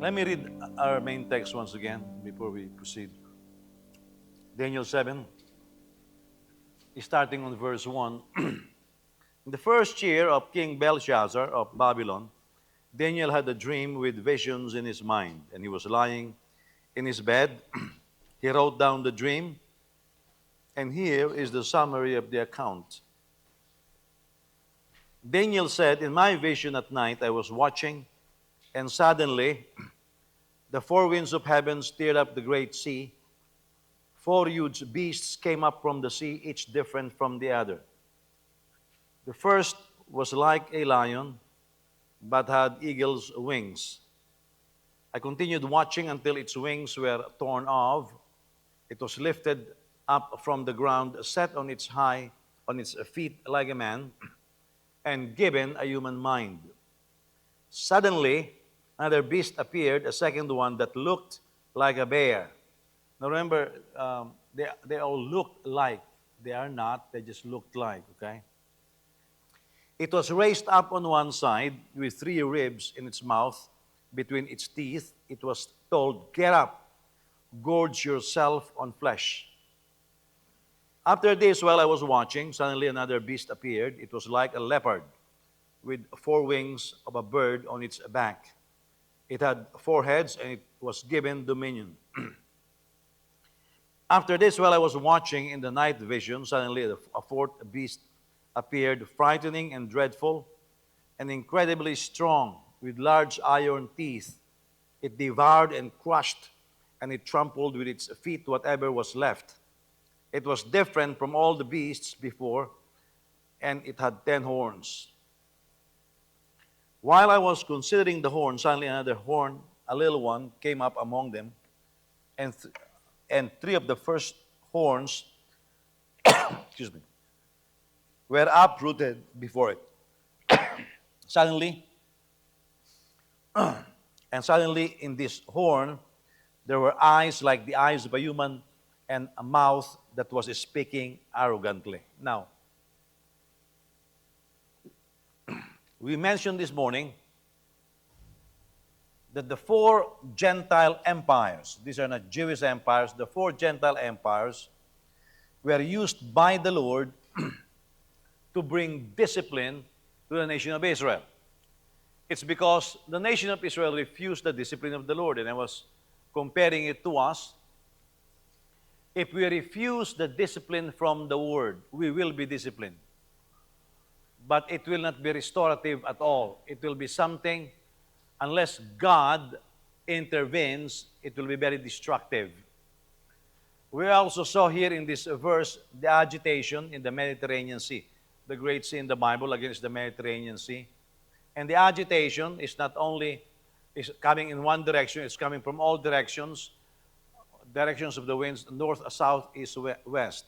Let me read our main text once again before we proceed. Daniel 7, starting on verse 1. In the first year of King Belshazzar of Babylon, Daniel had a dream with visions in his mind, and he was lying in his bed. He wrote down the dream, and here is the summary of the account. Daniel said, "In my vision at night I was watching, and suddenly the four winds of heaven stirred up the great sea. Four huge beasts came up from the sea, each different from the other. The first was like a lion, but had eagle's wings. I continued watching until its wings were torn off. It was lifted up from the ground, set on its feet like a man, and given a human mind. Suddenly, another beast appeared, a second one that looked like a bear." Now remember, they all looked like. They are not, they just looked like, okay? "It was raised up on one side with three ribs in its mouth. Between its teeth, it was told, 'Get up, gorge yourself on flesh.' After this, while I was watching, suddenly another beast appeared. It was like a leopard with four wings of a bird on its back. It had four heads, and it was given dominion. After this, while I was watching in the night vision, suddenly a fourth beast appeared, frightening and dreadful, and incredibly strong, with large iron teeth. It devoured and crushed, and it trampled with its feet whatever was left. It was different from all the beasts before, and it had 10 horns. While I was considering the horn, suddenly another horn, a little one, came up among them, and three of the first horns, excuse me, were uprooted before it. Suddenly, suddenly in this horn, there were eyes like the eyes of a human, and a mouth that was speaking arrogantly." Now, we mentioned this morning that the four Gentile empires, these are not Jewish empires, the four Gentile empires were used by the Lord to bring discipline to the nation of Israel. It's because the nation of Israel refused the discipline of the Lord, and I was comparing it to us. If we refuse the discipline from the Word, we will be disciplined. But it will not be restorative at all. It will be something, unless God intervenes, it will be very destructive. We also saw here in this verse the agitation in the Mediterranean Sea, the great sea in the Bible against the Mediterranean Sea. And the agitation is not only is coming in one direction, it's coming from all directions of the winds, north, south, east, west.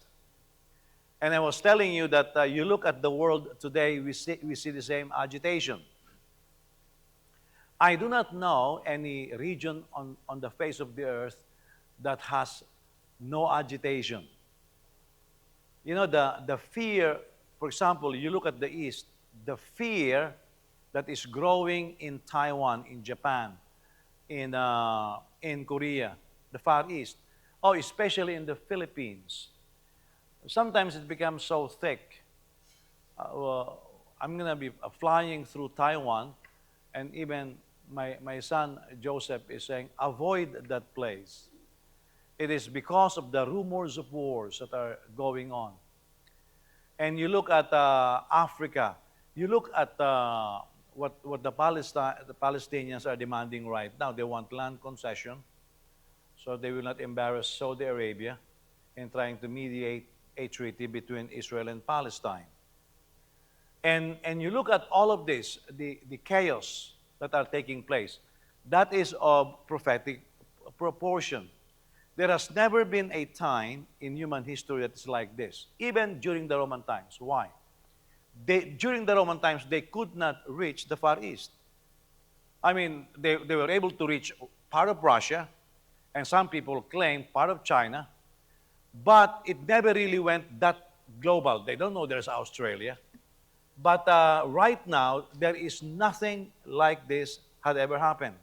And I was telling you that you look at the world today, we see the same agitation. I do not know any region on the face of the earth that has no agitation. You know, the fear, for example, you look at the East, the fear that is growing in Taiwan, in Japan, in Korea, the Far East, especially in the Philippines. Sometimes it becomes so thick. I'm going to be flying through Taiwan, and even my son Joseph is saying, avoid that place. It is because of the rumors of wars that are going on. And you look at Africa, you look at what the Palestinians are demanding right now. They want land concession, so they will not embarrass Saudi Arabia in trying to mediate a treaty between Israel and Palestine. And you look at all of this, the chaos that are taking place, that is of prophetic proportion. There has never been a time in human history that is like this, even during the Roman times. Why? During the Roman times, they could not reach the Far East. I mean, they were able to reach part of Russia, and some people claim part of China, but it never really went that global. They don't know there's Australia. But right now, there is nothing like this had ever happened.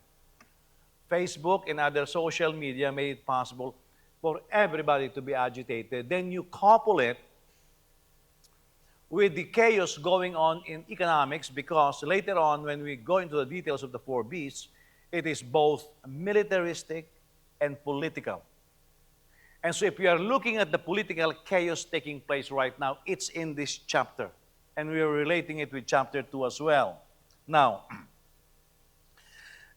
Facebook and other social media made it possible for everybody to be agitated. Then you couple it with the chaos going on in economics, because later on, when we go into the details of the four beasts, it is both militaristic and political. And so if we are looking at the political chaos taking place right now, it's in this chapter. And we are relating it with chapter 2 as well. Now,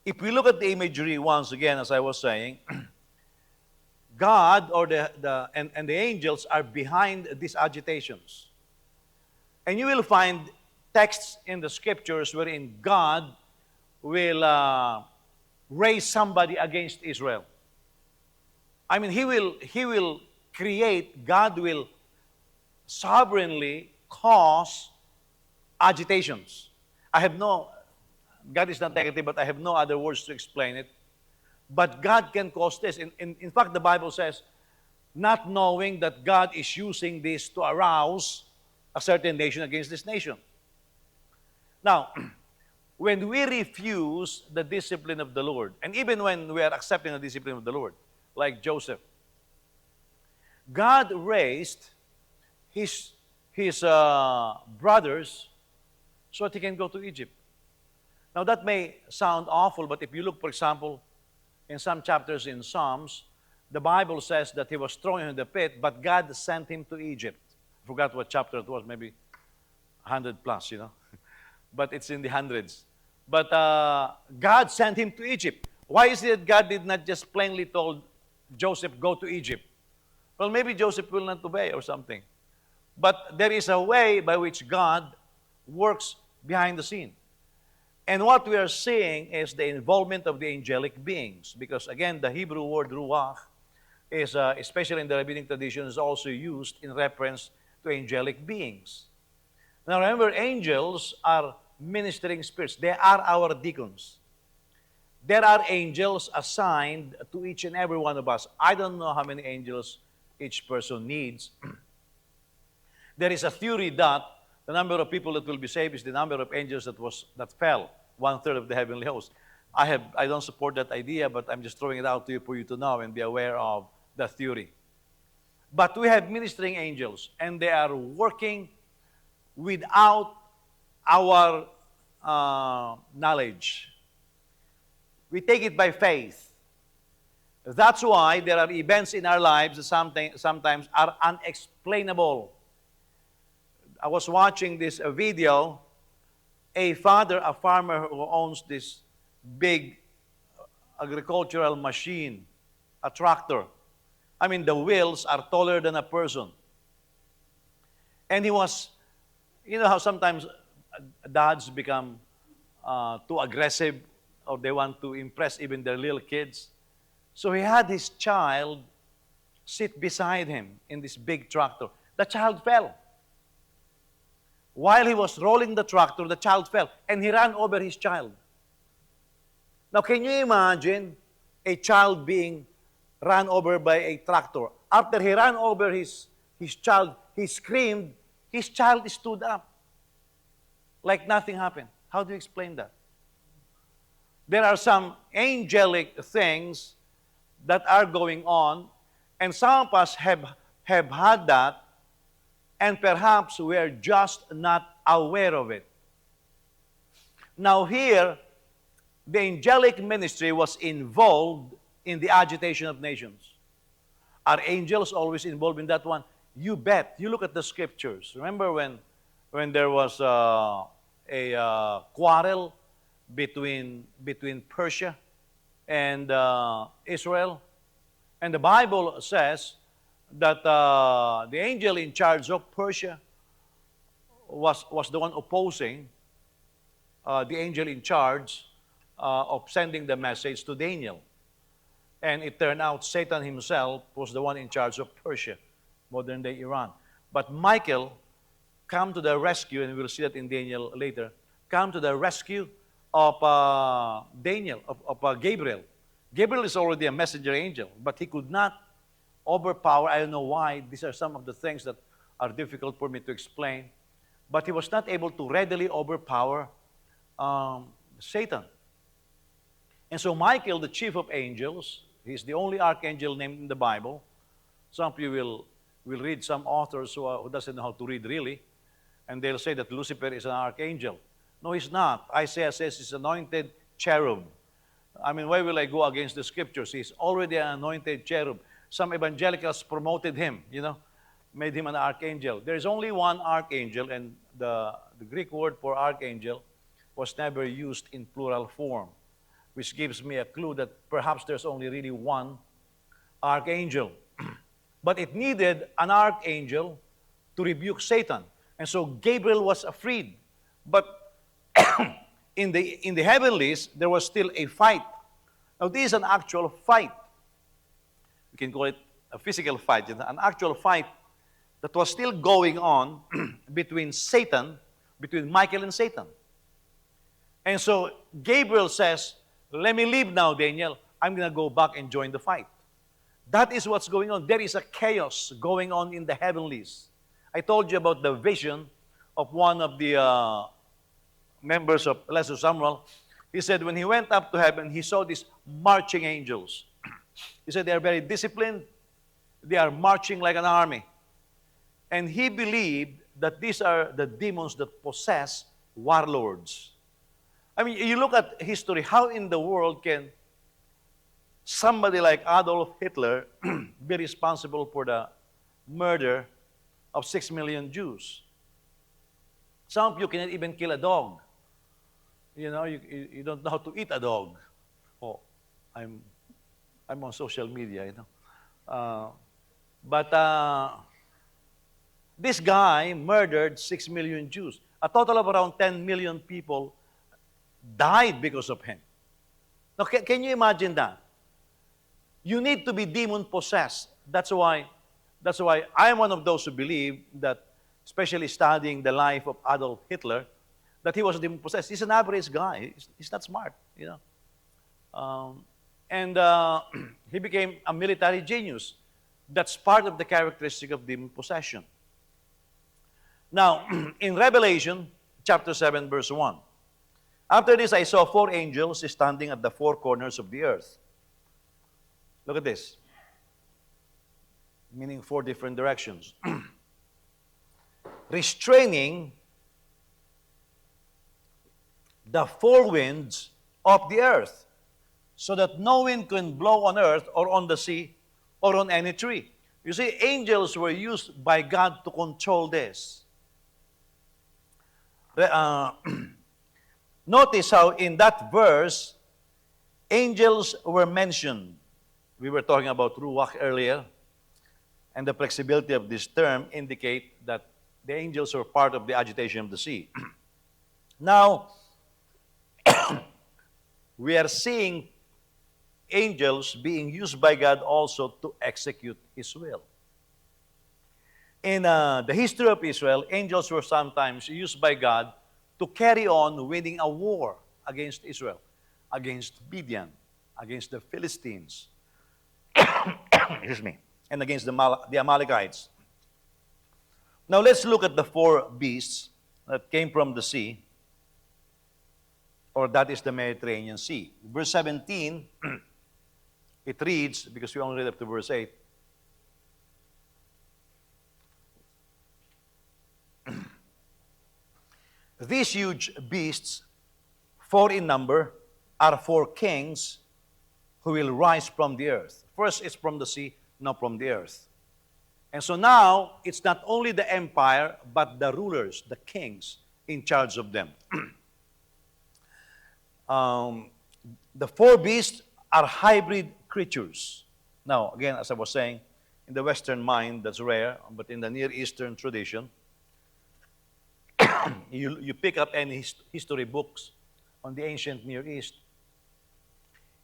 if we look at the imagery once again, as I was saying, God or the angels are behind these agitations. And you will find texts in the scriptures wherein God will raise somebody against Israel. I mean, He will create, God will sovereignly cause agitations. God is not negative, but I have no other words to explain it. But God can cause this. In fact, the Bible says, not knowing that God is using this to arouse a certain nation against this nation. Now, when we refuse the discipline of the Lord, and even when we are accepting the discipline of the Lord, like Joseph, God raised his brothers so that he can go to Egypt. Now, that may sound awful, but if you look, for example, in some chapters in Psalms, the Bible says that he was thrown in the pit, but God sent him to Egypt. I forgot what chapter it was, maybe 100 plus, but it's in the hundreds. But God sent him to Egypt. Why is it that God did not just plainly told Joseph, go to Egypt? Well, maybe Joseph will not obey or something. But there is a way by which God works behind the scene. And what we are seeing is the involvement of the angelic beings. Because again, the Hebrew word ruach is, especially in the rabbinic tradition, is also used in reference to angelic beings. Now remember, angels are ministering spirits. They are our deacons. There are angels assigned to each and every one of us. I don't know how many angels each person needs. There is a theory that the number of people that will be saved is the number of angels that fell, 1/3 of the heavenly host. I don't support that idea, but I'm just throwing it out to you for you to know and be aware of the theory. But we have ministering angels, and they are working without our knowledge. We take it by faith. That's why there are events in our lives that sometimes are unexplainable. I was watching this video. A farmer who owns this big agricultural machine, a tractor. I mean, the wheels are taller than a person. And he was, you know how sometimes dads become too aggressive, or they want to impress even their little kids. So he had his child sit beside him in this big tractor. The child fell. While he was rolling the tractor, the child fell, and he ran over his child. Now, can you imagine a child being run over by a tractor? After he ran over his child, he screamed, his child stood up like nothing happened. How do you explain that? There are some angelic things that are going on, and some of us have had that, and perhaps we are just not aware of it. Now here, the angelic ministry was involved in the agitation of nations. Are angels always involved in that one? You bet. You look at the scriptures. Remember when there was a quarrel between Persia and Israel? And the Bible says that the angel in charge of Persia was the one opposing the angel in charge of sending the message to Daniel. And it turned out Satan himself was the one in charge of Persia, modern-day Iran. But Michael come to the rescue, and we'll see that in Daniel later, come to the rescue of Daniel, of Gabriel. Gabriel is already a messenger angel, but he could not overpower. I don't know why. These are some of the things that are difficult for me to explain. But he was not able to readily overpower Satan. And so Michael, the chief of angels, he's the only archangel named in the Bible. Some of you will read some authors who doesn't know how to read really, and they'll say that Lucifer is an archangel. No, he's not. Isaiah says he's anointed cherub. I mean, why will I go against the scriptures? He's already an anointed cherub. Some evangelicals promoted him, made him an archangel. There is only one archangel, and the Greek word for archangel was never used in plural form, which gives me a clue that perhaps there's only really one archangel. But it needed an archangel to rebuke Satan. And so Gabriel was afraid. But in the heavenlies, there was still a fight. Now, this is an actual fight. We can call it a physical fight, an actual fight that was still going on between Michael and Satan. And so Gabriel says, let me leave now, Daniel. I'm going to go back and join the fight. That is what's going on. There is a chaos going on in the heavenlies. I told you about the vision of one of the members of Lesser Samuel. He said when he went up to heaven, he saw these marching angels. He said they are very disciplined. They are marching like an army. And he believed that these are the demons that possess warlords. I mean, you look at history, how in the world can somebody like Adolf Hitler be responsible for the murder of 6 million Jews? Some of you cannot even kill a dog. You don't know how to eat a dog. Oh, I'm on social media, But this guy murdered 6 million Jews. A total of around 10 million people died because of him. Now, can you imagine that? You need to be demon-possessed. That's why I am one of those who believe that, especially studying the life of Adolf Hitler, that he was demon-possessed. He's an average guy. He's not smart, And he became a military genius. That's part of the characteristic of demon possession. Now, in Revelation chapter 7, verse 1, after this I saw 4 angels standing at the 4 corners of the earth. Look at this. Meaning 4 different directions. Restraining the 4 winds of the earth, so that no wind can blow on earth or on the sea or on any tree. You see, angels were used by God to control this. Notice how in that verse, angels were mentioned. We were talking about ruach earlier, and the flexibility of this term indicate that the angels were part of the agitation of the sea. Now, we are seeing angels being used by God also to execute His will. In the history of Israel, angels were sometimes used by God to carry on winning a war against Israel, against Midian, against the Philistines, excuse me, and against the Amalekites. Now let's look at the 4 beasts that came from the sea, or that is the Mediterranean Sea. Verse 17, it reads, because we only read up to verse 8, these huge beasts, 4 in number, are 4 kings who will rise from the earth. First, it's from the sea, now from the earth. And so now, it's not only the empire, but the rulers, the kings, in charge of them. The 4 beasts are hybrid creatures. Now, again, as I was saying, in the Western mind, that's rare, but in the Near Eastern tradition, you pick up any history books on the ancient Near East,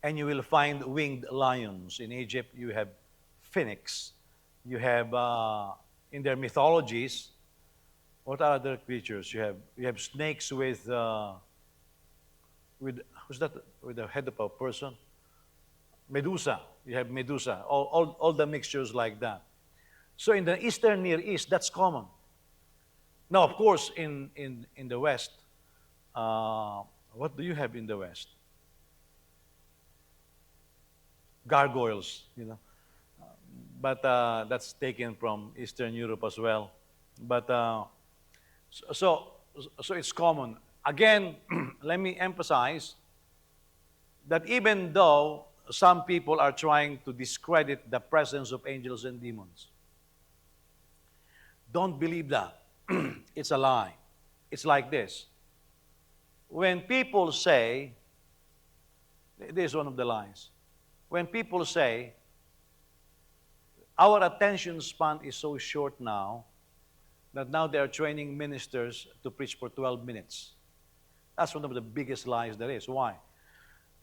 and you will find winged lions. In Egypt, you have phoenix. You have, in their mythologies, what are other creatures? You have snakes with who's that? With the head of a person? Medusa. You have Medusa. All the mixtures like that. So in the Eastern Near East, that's common. Now, of course, in the West, what do you have in the West? gargoyles, you know. But that's taken from Eastern Europe as well. But so, so it's common. Again, let me emphasize that even though some people are trying to discredit the presence of angels and demons, don't believe that. It's a lie. It's like this. When people say, this is one of the lies. When people say, our attention span is so short now that now they are training ministers to preach for 12 minutes. That's one of the biggest lies there is. Why?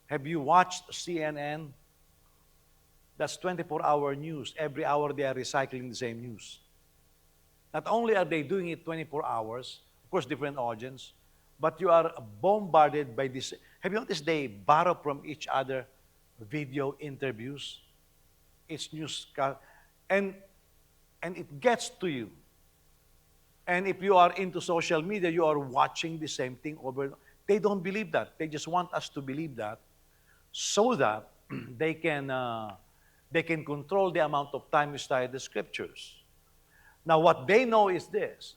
Have you watched CNN? That's 24-hour news. Every hour they are recycling the same news. Not only are they doing it 24 hours, of course, different audience, but you are bombarded by this. Have you noticed they borrow from each other video interviews? It's news, and it gets to you. And if you are into social media, you are watching the same thing over. They don't believe that. They just want us to believe that, so that they can control the amount of time you study the scriptures. Now, what they know is this: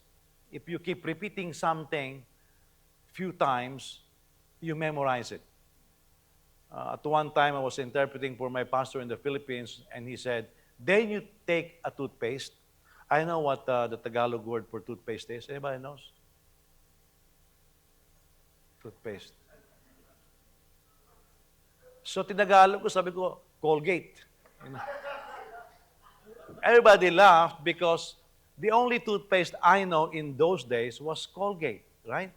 if you keep repeating something few times, you memorize it. At one time, I was interpreting for my pastor in the Philippines, and he said, then you take a toothpaste. I know what the Tagalog word for toothpaste is. Anybody knows? Toothpaste. So, tinagalog ko, sabi ko, Colgate. You know? Everybody laughed because the only toothpaste I know in those days was Colgate, right?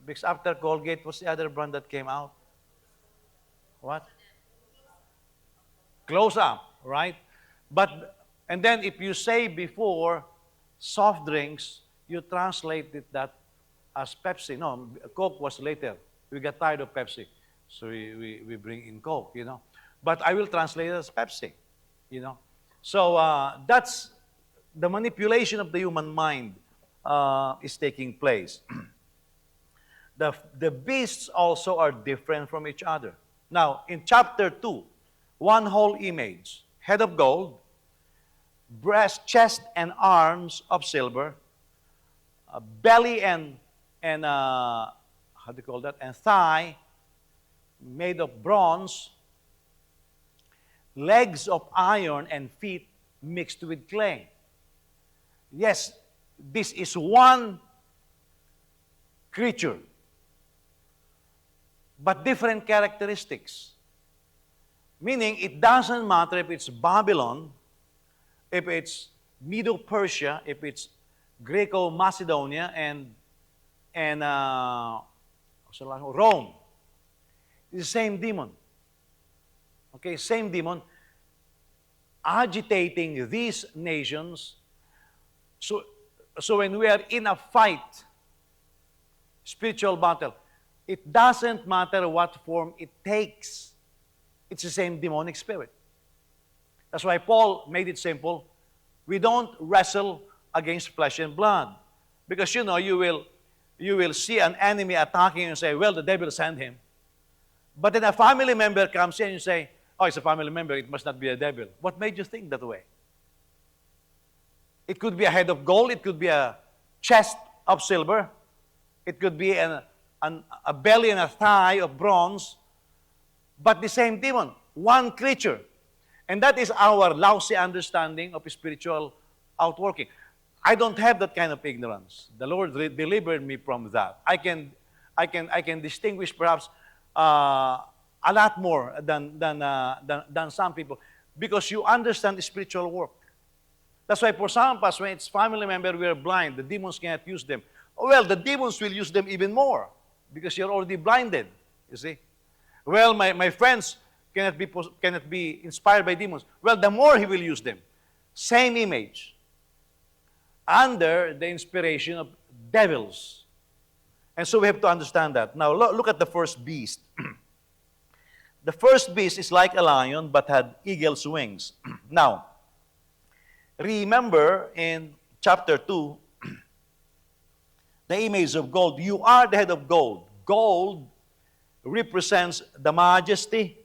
Because after Colgate, what's the other brand that came out? What? Close Up, right? But, and then if you say before soft drinks, you translate that as Pepsi. No, Coke was later. We got tired of Pepsi. So we bring in Coke, you know. But I will translate it as Pepsi, you know. So that's the manipulation of the human mind is taking place. The beasts also are different from each other. Now, in chapter 2, one whole image, head of gold, breast, chest, and arms of silver, belly and how do you call that? And thigh made of bronze, legs of iron, and feet mixed with clay. Yes, this is one creature, but different characteristics. Meaning, it doesn't matter if it's Babylon, if it's Medo-Persia, if it's Greco-Macedonia, and Rome. It's the same demon. Okay, same demon agitating these nations. So when we are in a fight, spiritual battle, it doesn't matter what form it takes. It's the same demonic spirit. That's why Paul made it simple. We don't wrestle against flesh and blood. Because, you know, you will see an enemy attacking you and say, well, the devil sent him. But then a family member comes in and you say, oh, it's a family member, it must not be a devil. What made you think that way? It could be a head of gold, it could be a chest of silver, it could be a belly and a thigh of bronze, but the same demon, one creature. And that is our lousy understanding of spiritual outworking. I don't have that kind of ignorance. The Lord delivered me from that. I can distinguish perhaps a lot more than some people because you understand the spiritual work. That's why for some of us, when it's family member, we are blind. The demons cannot use them. Well, the demons will use them even more because you're already blinded, you see. Well, my friends cannot be inspired by demons. Well, the more he will use them. Same image. Under the inspiration of devils. And so we have to understand that. Now, look at the first beast. The first beast is like a lion, but had eagle's wings. Now, remember in chapter 2, the image of gold. You are the head of gold. Gold represents the majesty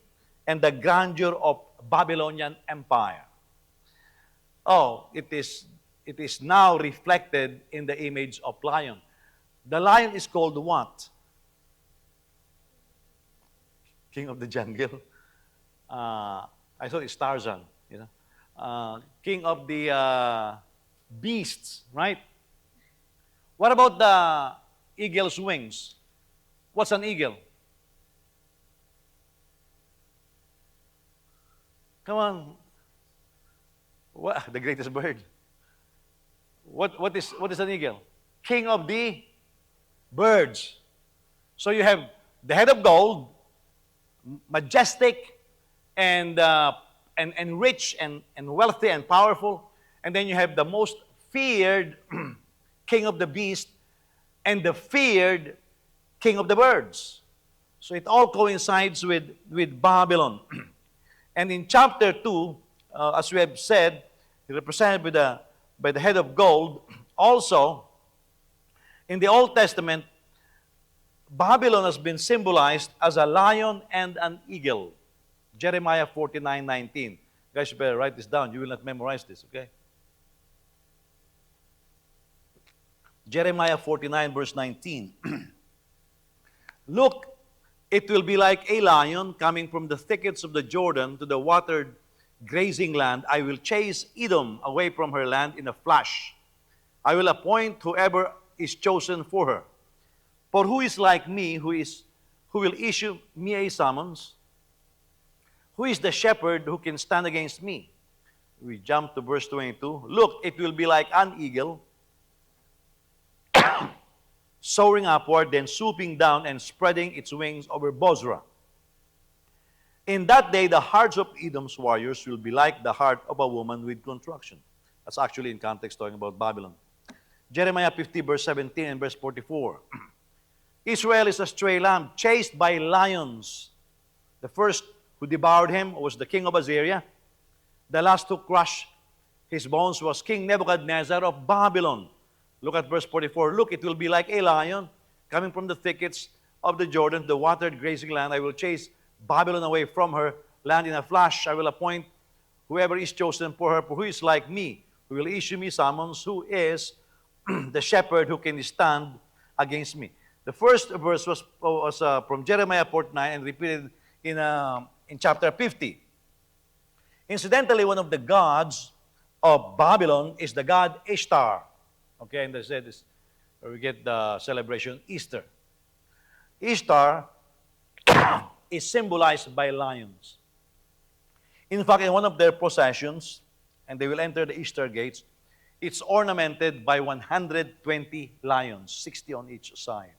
and the grandeur of Babylonian Empire. Oh, it is now reflected in the image of lion. The lion is called what? King of the jungle. I thought it's Tarzan, you know. King of the beasts, right? What about the eagle's wings? What's an eagle? Come on. What, the greatest bird. What is an eagle? King of the birds. So you have the head of gold, majestic, and rich and wealthy and powerful. And then you have the most feared king of the beast and the feared king of the birds. So it all coincides with Babylon. And in chapter 2, as we have said, represented by the head of gold. Also, in the Old Testament, Babylon has been symbolized as a lion and an eagle. Jeremiah 49:19. Guys, you better write this down. You will not memorize this, okay? Jeremiah 49, verse 19. Look, it will be like a lion coming from the thickets of the Jordan to the watered grazing land. I will chase Edom away from her land in a flash. I will appoint whoever is chosen for her. For who is like me, who will issue me a summons? Who is the shepherd who can stand against me? We jump to verse 22. Look, it will be like an eagle soaring upward, then swooping down and spreading its wings over Bozrah. In that day, the hearts of Edom's warriors will be like the heart of a woman with contraction. That's actually in context talking about Babylon. Jeremiah 50, verse 17 and verse 44. Israel is a stray lamb chased by lions. The first who devoured him was the king of Assyria. The last to crush his bones was King Nebuchadnezzar of Babylon. Look at verse 44. Look, it will be like a lion coming from the thickets of the Jordan, the watered grazing land. I will chase Babylon away from her land in a flash. I will appoint whoever is chosen for her, for who is like me, who will issue me summons, who is the shepherd who can stand against me. The first verse was from Jeremiah 49 and repeated in chapter 50. Incidentally, one of the gods of Babylon is the god Ishtar. Okay, and they said this, where we get the celebration Easter. Ishtar is symbolized by lions. In fact, in one of their processions, and they will enter the Easter gates, it's ornamented by 120 lions, 60 on each side.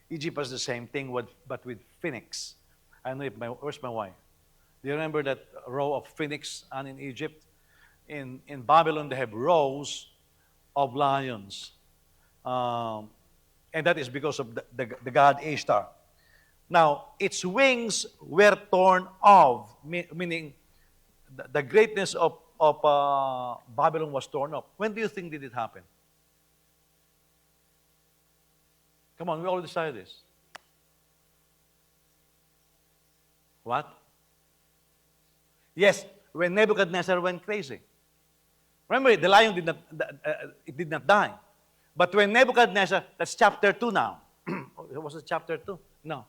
Egypt has the same thing, but with phoenix. I don't know if where's my wife? Do you remember that row of phoenix in Egypt? In Babylon, they have rows of lions. And that is because of the god Ishtar. Now, its wings were torn off, meaning the greatness of Babylon was torn off. When do you think did it happen? Come on, we all decided this. What? Yes, when Nebuchadnezzar went crazy. Remember, the lion did not die. But when Nebuchadnezzar, that's chapter 2 now. Was it chapter 2? No.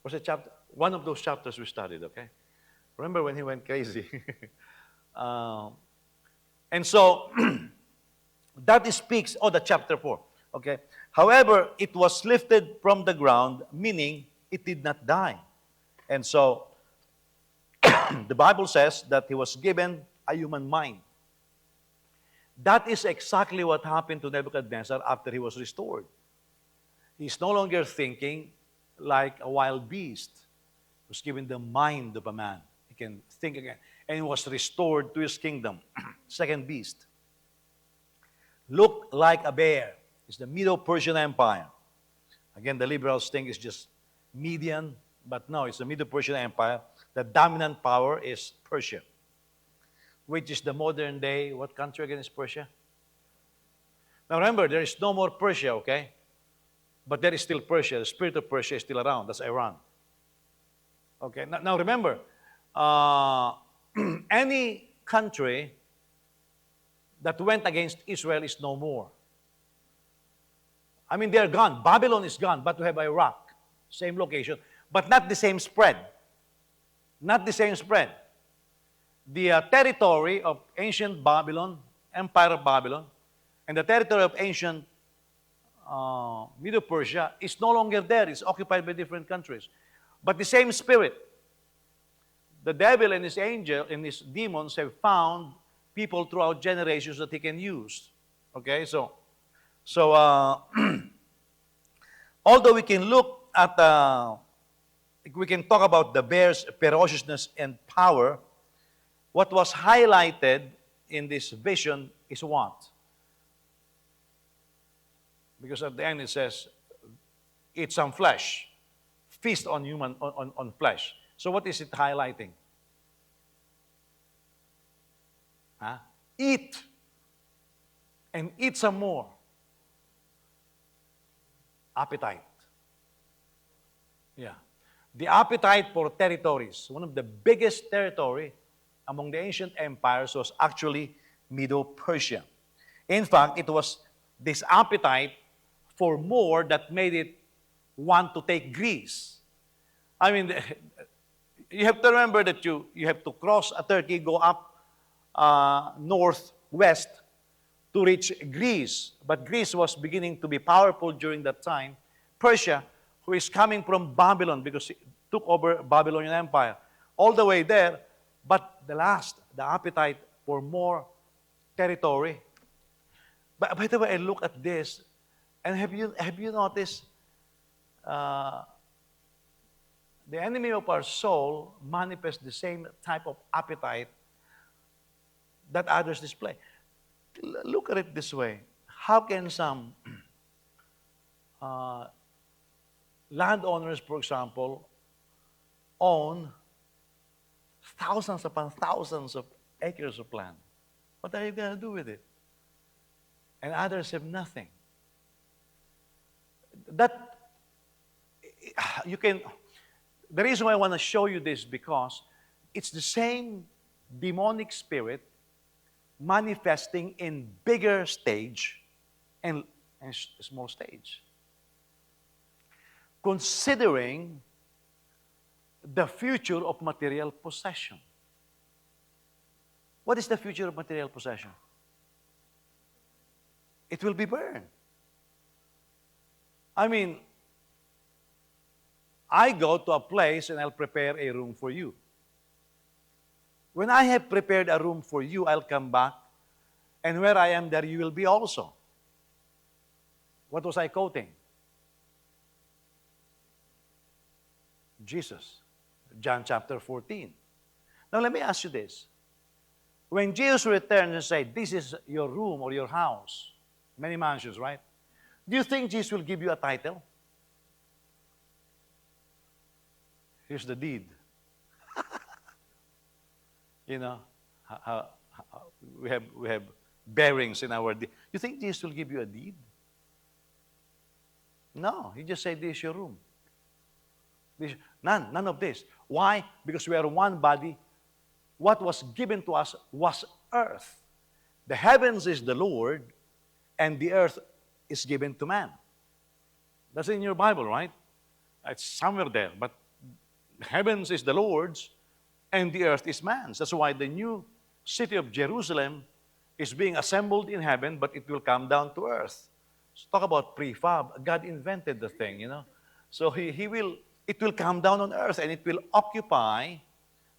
Was it chapter? One of those chapters we studied, okay? Remember when he went crazy? And so, that speaks, the chapter 4, okay? However, it was lifted from the ground, meaning it did not die. And so, the Bible says that he was given a human mind. That is exactly what happened to Nebuchadnezzar after he was restored. He's no longer thinking like a wild beast. He was given the mind of a man. He can think again. And he was restored to his kingdom. Second beast. Looked like a bear. It's the Medo-Persian Empire. Again, the liberals think it's just Median, but no, it's the Medo-Persian Empire. The dominant power is Persia, which is the modern day, what country again is Persia? Now remember, there is no more Persia, okay? But there is still Persia. The spirit of Persia is still around. That's Iran. Okay, now remember, uh, any country that went against Israel is no more. I mean, they're gone. Babylon is gone, but we have Iraq, same location, but not the same spread. Not the same spread. The territory of ancient Babylon, Empire of Babylon, and the territory of ancient Medo-Persia is no longer there. It's occupied by different countries. But the same spirit, the devil and his angel and his demons have found people throughout generations that he can use. Okay, so although we can look at, we can talk about the bear's ferociousness and power, what was highlighted in this vision is what? Because at the end it says, eat some flesh, feast on on flesh. So what is it highlighting? Huh? Eat, and eat some more. Appetite. Yeah. The appetite for territories. One of the biggest territory among the ancient empires was actually Medo-Persia. In fact, it was this appetite for more that made it want to take Greece. I mean, you have to remember that you have to cross Turkey, go up northwest to reach Greece. But Greece was beginning to be powerful during that time. Persia, who is coming from Babylon because it took over Babylonian Empire, all the way there. But the appetite for more territory. But by the way, I look at this, and have you noticed the enemy of our soul manifests the same type of appetite that others display. Look at it this way. How can some landowners, for example, own thousands upon thousands of acres of land? What are you going to do with it? And others have nothing. That you can. The reason why I want to show you this because it's the same demonic spirit manifesting in bigger stage and small stage. Considering the future of material possession. What is the future of material possession? It will be burned. I mean, I go to a place and I'll prepare a room for you. When I have prepared a room for you, I'll come back, and where I am, there you will be also. What was I quoting? Jesus, John chapter 14. Now let me ask you this. When Jesus returns and says, this is your room or your house, many mansions, right? Do you think Jesus will give you a title? Here's the deed. You know, we have bearings in our deed. You think Jesus will give you a deed? No, he just said, this is your room. None of this. Why? Because we are one body. What was given to us was earth. The heavens is the Lord, and the earth is given to man. That's in your Bible, right? It's somewhere there. But heavens is the Lord's, and the earth is man's. That's why the new city of Jerusalem is being assembled in heaven, but it will come down to earth. So talk about prefab. God invented the thing, you know. So it will come down on earth, and it will occupy,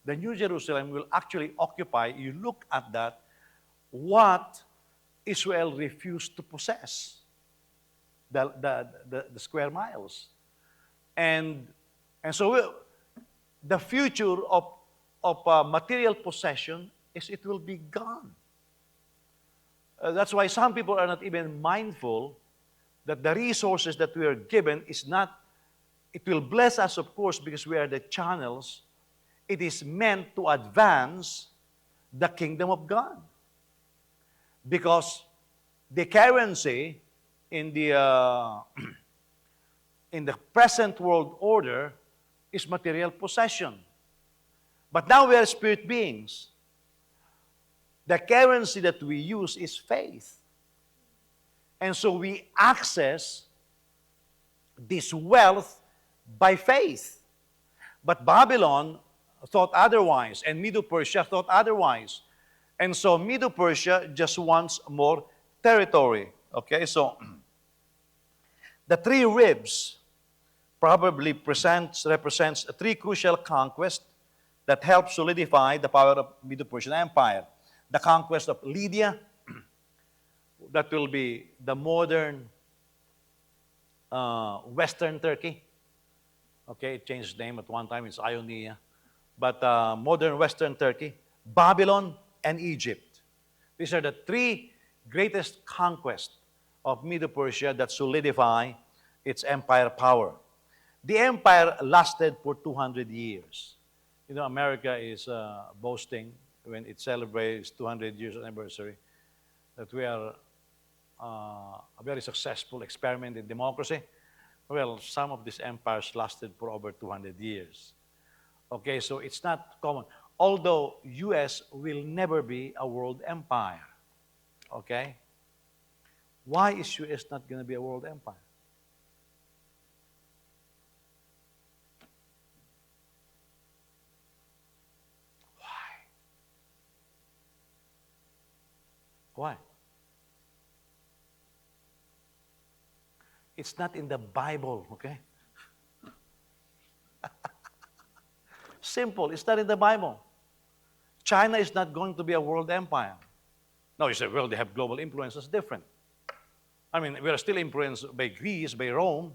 the New Jerusalem will actually occupy, you look at that, what Israel refused to possess, the square miles. And so the future of material possession is it will be gone. That's why some people are not even mindful that the resources that we are given is not, it will bless us, of course, because we are the channels. It is meant to advance the kingdom of God. Because the currency in the present world order is material possession. But now we are spirit beings. The currency that we use is faith. And so we access this wealth by faith. But Babylon thought otherwise, and Medo-Persia thought otherwise. And so Medo-Persia just wants more territory. Okay, so the three ribs probably represents three crucial conquests that help solidify the power of Medo-Persian Empire. The conquest of Lydia, that will be the modern Western Turkey. Okay, it changed name at one time, it's Ionia. But modern Western Turkey, Babylon, and Egypt. These are the three greatest conquests of Medo-Persia that solidify its empire power. The empire lasted for 200 years. You know, America is boasting when it celebrates 200 years anniversary that we are a very successful experiment in democracy. Well, some of these empires lasted for over 200 years. Okay, so it's not common. Although U.S. will never be a world empire. Okay? Why is U.S. not going to be a world empire? Why? It's not in the Bible, okay? Simple, it's not in the Bible. China is not going to be a world empire. No, you say, well, they have global influence, that's different. I mean, we are still influenced by Greece, by Rome,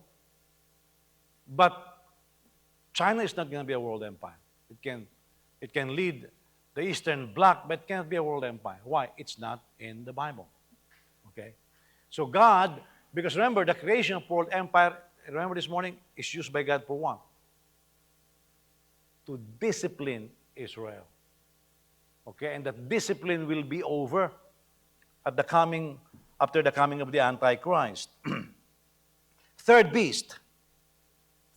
but China is not going to be a world empire. It can lead the Eastern Bloc, but it cannot be a world empire. Why? It's not in the Bible. Okay? So God, because remember, the creation of world empire, remember this morning, is used by God for what? To discipline Israel. Okay? And that discipline will be over at after the coming of the Antichrist. Third beast.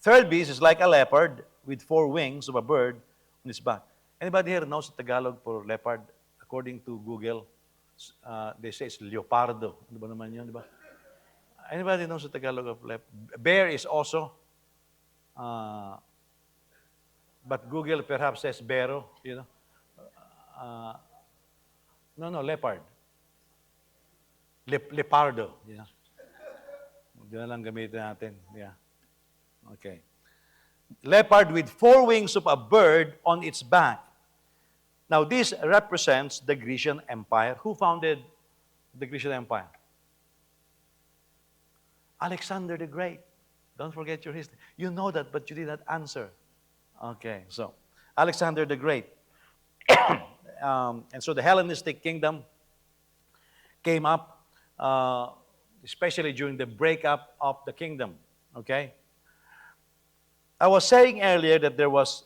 Third beast is like a leopard with 4 wings of a bird on its back. Anybody here knows the Tagalog for leopard? According to Google, they say it's leopardo. Ano ba naman yun, di ba? Anybody knows the Tagalog of leopard? Bear is also, but Google perhaps says bero, you know. No, leopard. Lepardo. Yeah. Diyan lang gamitin natin. Yeah. Okay. Leopard with 4 wings of a bird on its back. Now, this represents the Grecian Empire. Who founded the Grecian Empire? Alexander the Great. Don't forget your history. You know that, but you did not answer. Okay, so Alexander the Great. And so the Hellenistic kingdom came up, especially during the breakup of the kingdom. Okay? I was saying earlier that there was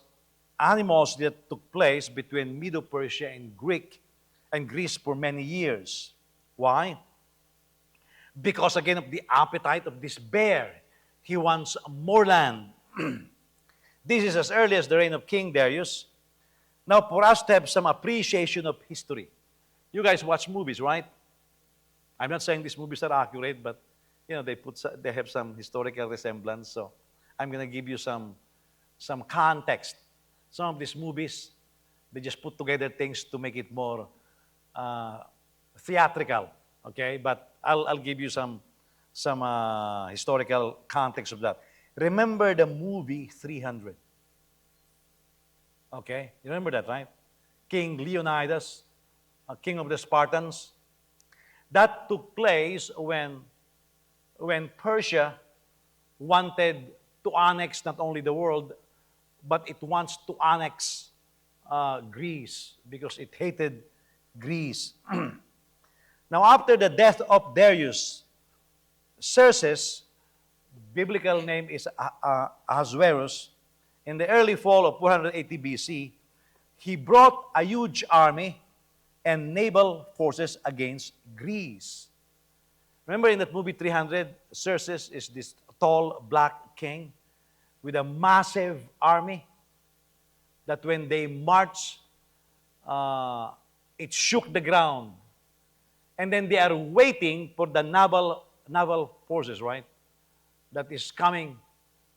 animosity that took place between Medo-Persia and Greece for many years. Why? Because again of the appetite of this bear. He wants more land. This is as early as the reign of King Darius. Now, for us to have some appreciation of history. You guys watch movies, right? I'm not saying these movies are accurate, but you know they have some historical resemblance. So I'm going to give you some context. Some of these movies, they just put together things to make it more theatrical. Okay, but I'll give you some historical context of that. Remember the movie 300. Okay, you remember that, right? King Leonidas, king of the Spartans. That took place when Persia wanted to annex not only the world, but it wants to annex Greece because it hated Greece. Now, after the death of Darius, Xerxes, biblical name is Ahasuerus, in the early fall of 480 BC, he brought a huge army and naval forces against Greece. Remember in that movie 300, Xerxes is this tall black king with a massive army that when they marched, it shook the ground. And then they are waiting for the naval forces, right? That is coming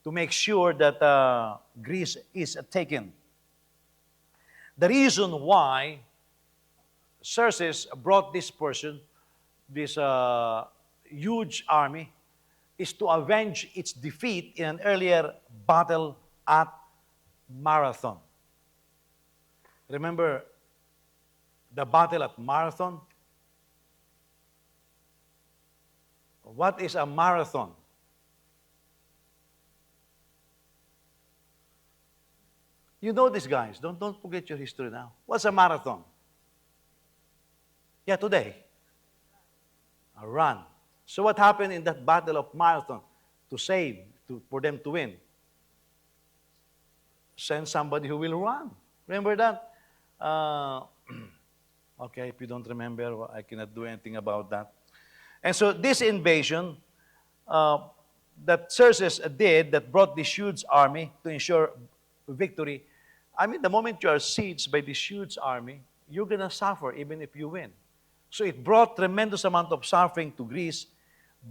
to make sure that Greece is taken. The reason why Xerxes brought this person, this huge army, is to avenge its defeat in an earlier battle at Marathon. Remember the battle at Marathon? What is a marathon? You know this, guys. Don't forget your history now. What's a marathon? Yeah, today. A run. So what happened in that battle of Marathon to save, for them to win? Send somebody who will run. Remember that? Okay, if you don't remember, I cannot do anything about that. And so this invasion that Xerxes did, that brought this huge army to ensure victory, I mean, the moment you are sieged by this huge army, you're going to suffer even if you win. So it brought tremendous amount of suffering to Greece,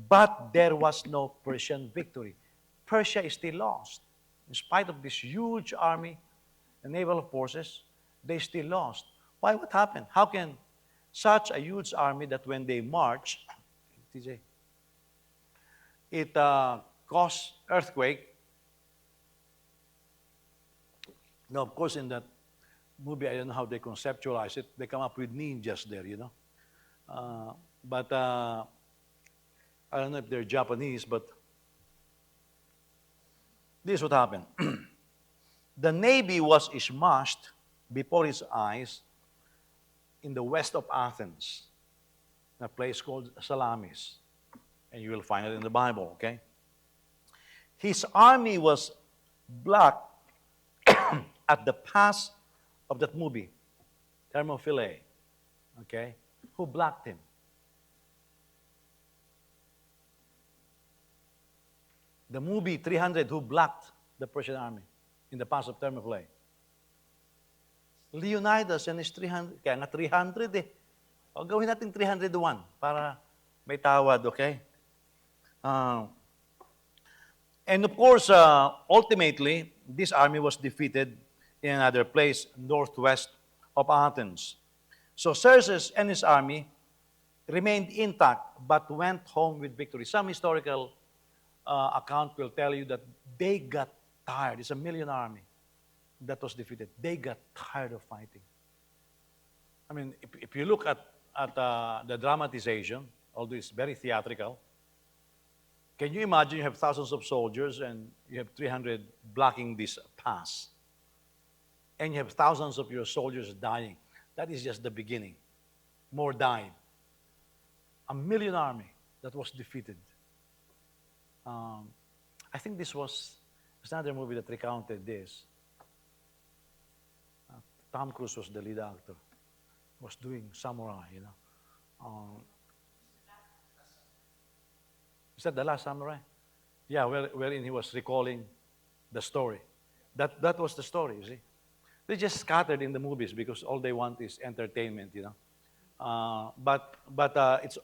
but there was no Persian victory. Persia is still lost. In spite of this huge army, the naval forces, they still lost. Why? What happened? How can such a huge army that when they march, TJ, it caused earthquake? Now, of course, in that movie, I don't know how they conceptualize it. They come up with ninjas there, you know. But I don't know if they're Japanese, but this is what happened. The navy was smashed before his eyes in the west of Athens, in a place called Salamis. And you will find it in the Bible, okay? His army was blocked at the pass of that movie, Thermopylae, okay? Who blocked him? The movie 300, who blocked the Persian army in the pass of Thermopylae? Leonidas and his 300, kaya nga 300 eh. O gawin natin 301 para may tawad, okay? And of course, ultimately, this army was defeated in another place northwest of Athens. So Xerxes and his army remained intact but went home with victory. Some historical account will tell you that they got tired. It's a million army that was defeated. They got tired of fighting. I mean, if you look at the dramatization, although it's very theatrical, can you imagine you have thousands of soldiers and you have 300 blocking this pass? And you have thousands of your soldiers dying. That is just the beginning. More died. A million army that was defeated. I think there's another movie that recounted this. Tom Cruise was the lead actor. Was doing samurai, you know. Is that The Last Samurai? Yeah, wherein he was recalling the story. That was the story, you see. They just scattered in the movies because all they want is entertainment, you know. But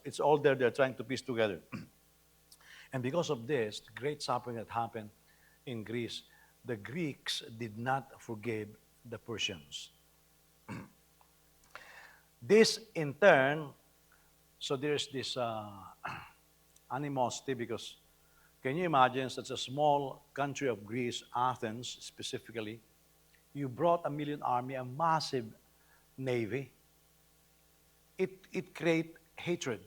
it's all there. They're trying to piece together. And because of this, the great suffering that happened in Greece, the Greeks did not forgive the Persians. This, in turn, so there's this animosity because can you imagine such a small country of Greece, Athens specifically, you brought a million army, a massive navy. It create hatred.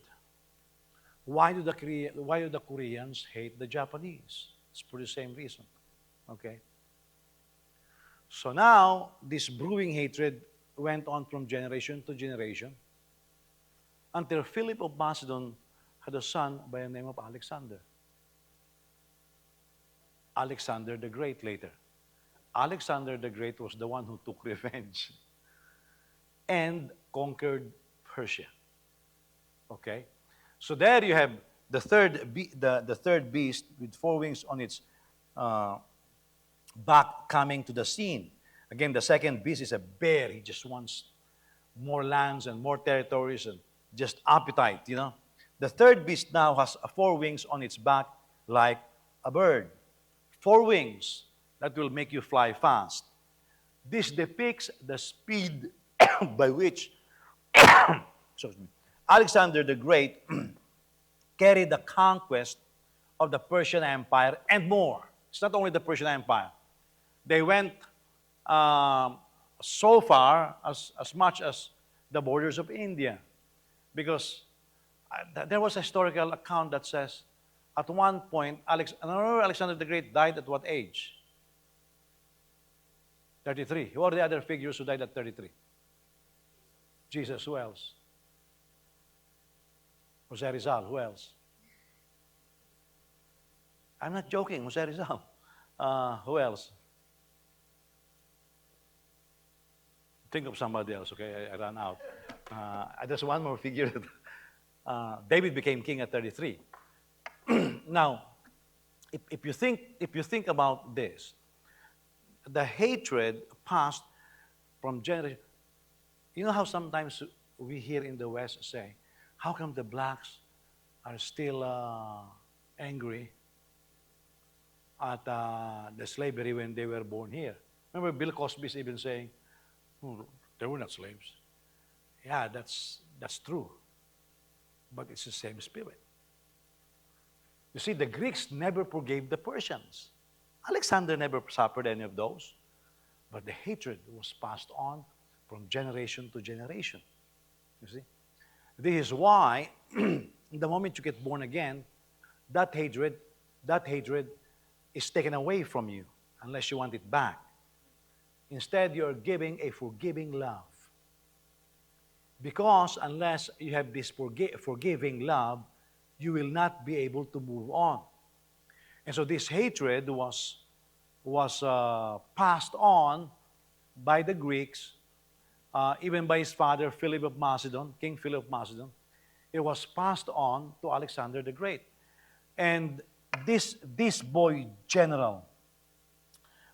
Why do the Koreans hate the Japanese? It's for the same reason. Okay? So now, this brewing hatred went on from generation to generation until Philip of Macedon had a son by the name of Alexander. Alexander the Great later. Alexander the Great was the one who took revenge and conquered Persia. Okay? So there you have the third beast with four wings on its back coming to the scene. Again, the second beast is a bear. He just wants more lands and more territories and just appetite, you know. The third beast now has four wings on its back like a bird. Four wings that will make you fly fast. This depicts the speed by which excuse me, Alexander the Great carried the conquest of the Persian Empire and more. It's not only the Persian Empire. They went so far as much as the borders of India. Because there was a historical account that says at one point, Alexander the Great died at what age? 33. Who are the other figures who died at 33? Jesus, who else? Jose Rizal, who else? I'm not joking, Jose Rizal. Who else? Think of somebody else, okay? I ran out. There's one more figure. David became king at 33. Now, if you think about this, the hatred passed from generation. You know how sometimes we hear in the West say, how come the blacks are still angry at the slavery when they were born here? Remember Bill Cosby's even saying, oh, they were not slaves. Yeah, that's true. But it's the same spirit. You see, the Greeks never forgave the Persians. Alexander never suffered any of those. But the hatred was passed on from generation to generation. You see? This is why, the moment you get born again, that hatred is taken away from you unless you want it back. Instead, you're giving a forgiving love. Because unless you have this forgiving love, you will not be able to move on. And so this hatred was passed on by the Greeks, even by his father, Philip of Macedon, King Philip of Macedon. It was passed on to Alexander the Great. And this boy general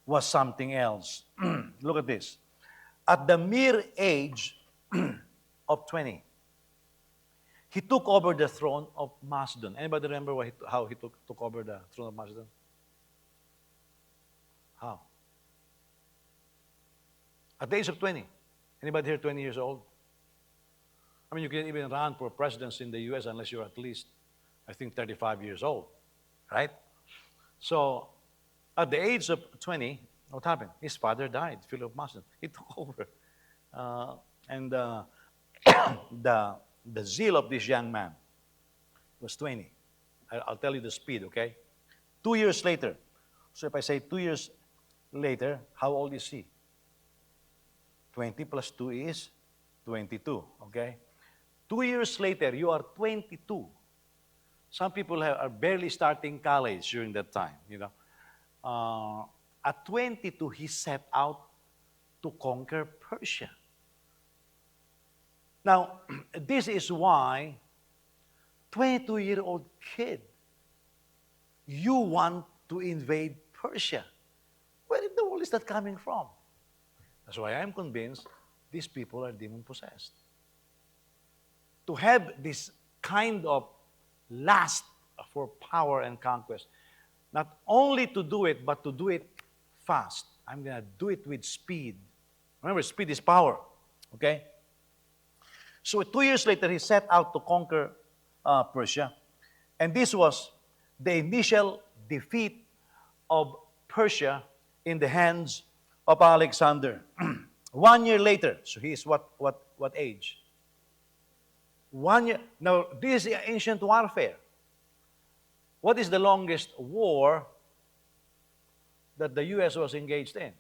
was something else. Look at this. At the mere age of 20, he took over the throne of Macedon. Anybody remember how he took over the throne of Macedon? How? At the age of 20. Anybody here 20 years old? I mean, you can't even run for presidency in the U.S. unless you're at least, I think, 35 years old, right? So, at the age of 20, what happened? His father died, Philip of Macedon. He took over. And the zeal of this young man was 20. I'll tell you the speed, okay? 2 years later. So if I say 2 years later, how old is he? 20 plus 2 is 22, okay? 2 years later, you are 22. Some people are barely starting college during that time, you know. At 22, he set out to conquer Persia. Now, this is why 22-year-old kid, you want to invade Persia. Where in the world is that coming from? That's why I'm convinced these people are demon-possessed. To have this kind of lust for power and conquest, not only to do it, but to do it fast. I'm going to do it with speed. Remember, speed is power, okay? So 2 years later, he set out to conquer Persia. And this was the initial defeat of Persia in the hands of Alexander. 1 year later, so he is what age? 1 year. Now, this is ancient warfare. What is the longest war that the U.S. was engaged in?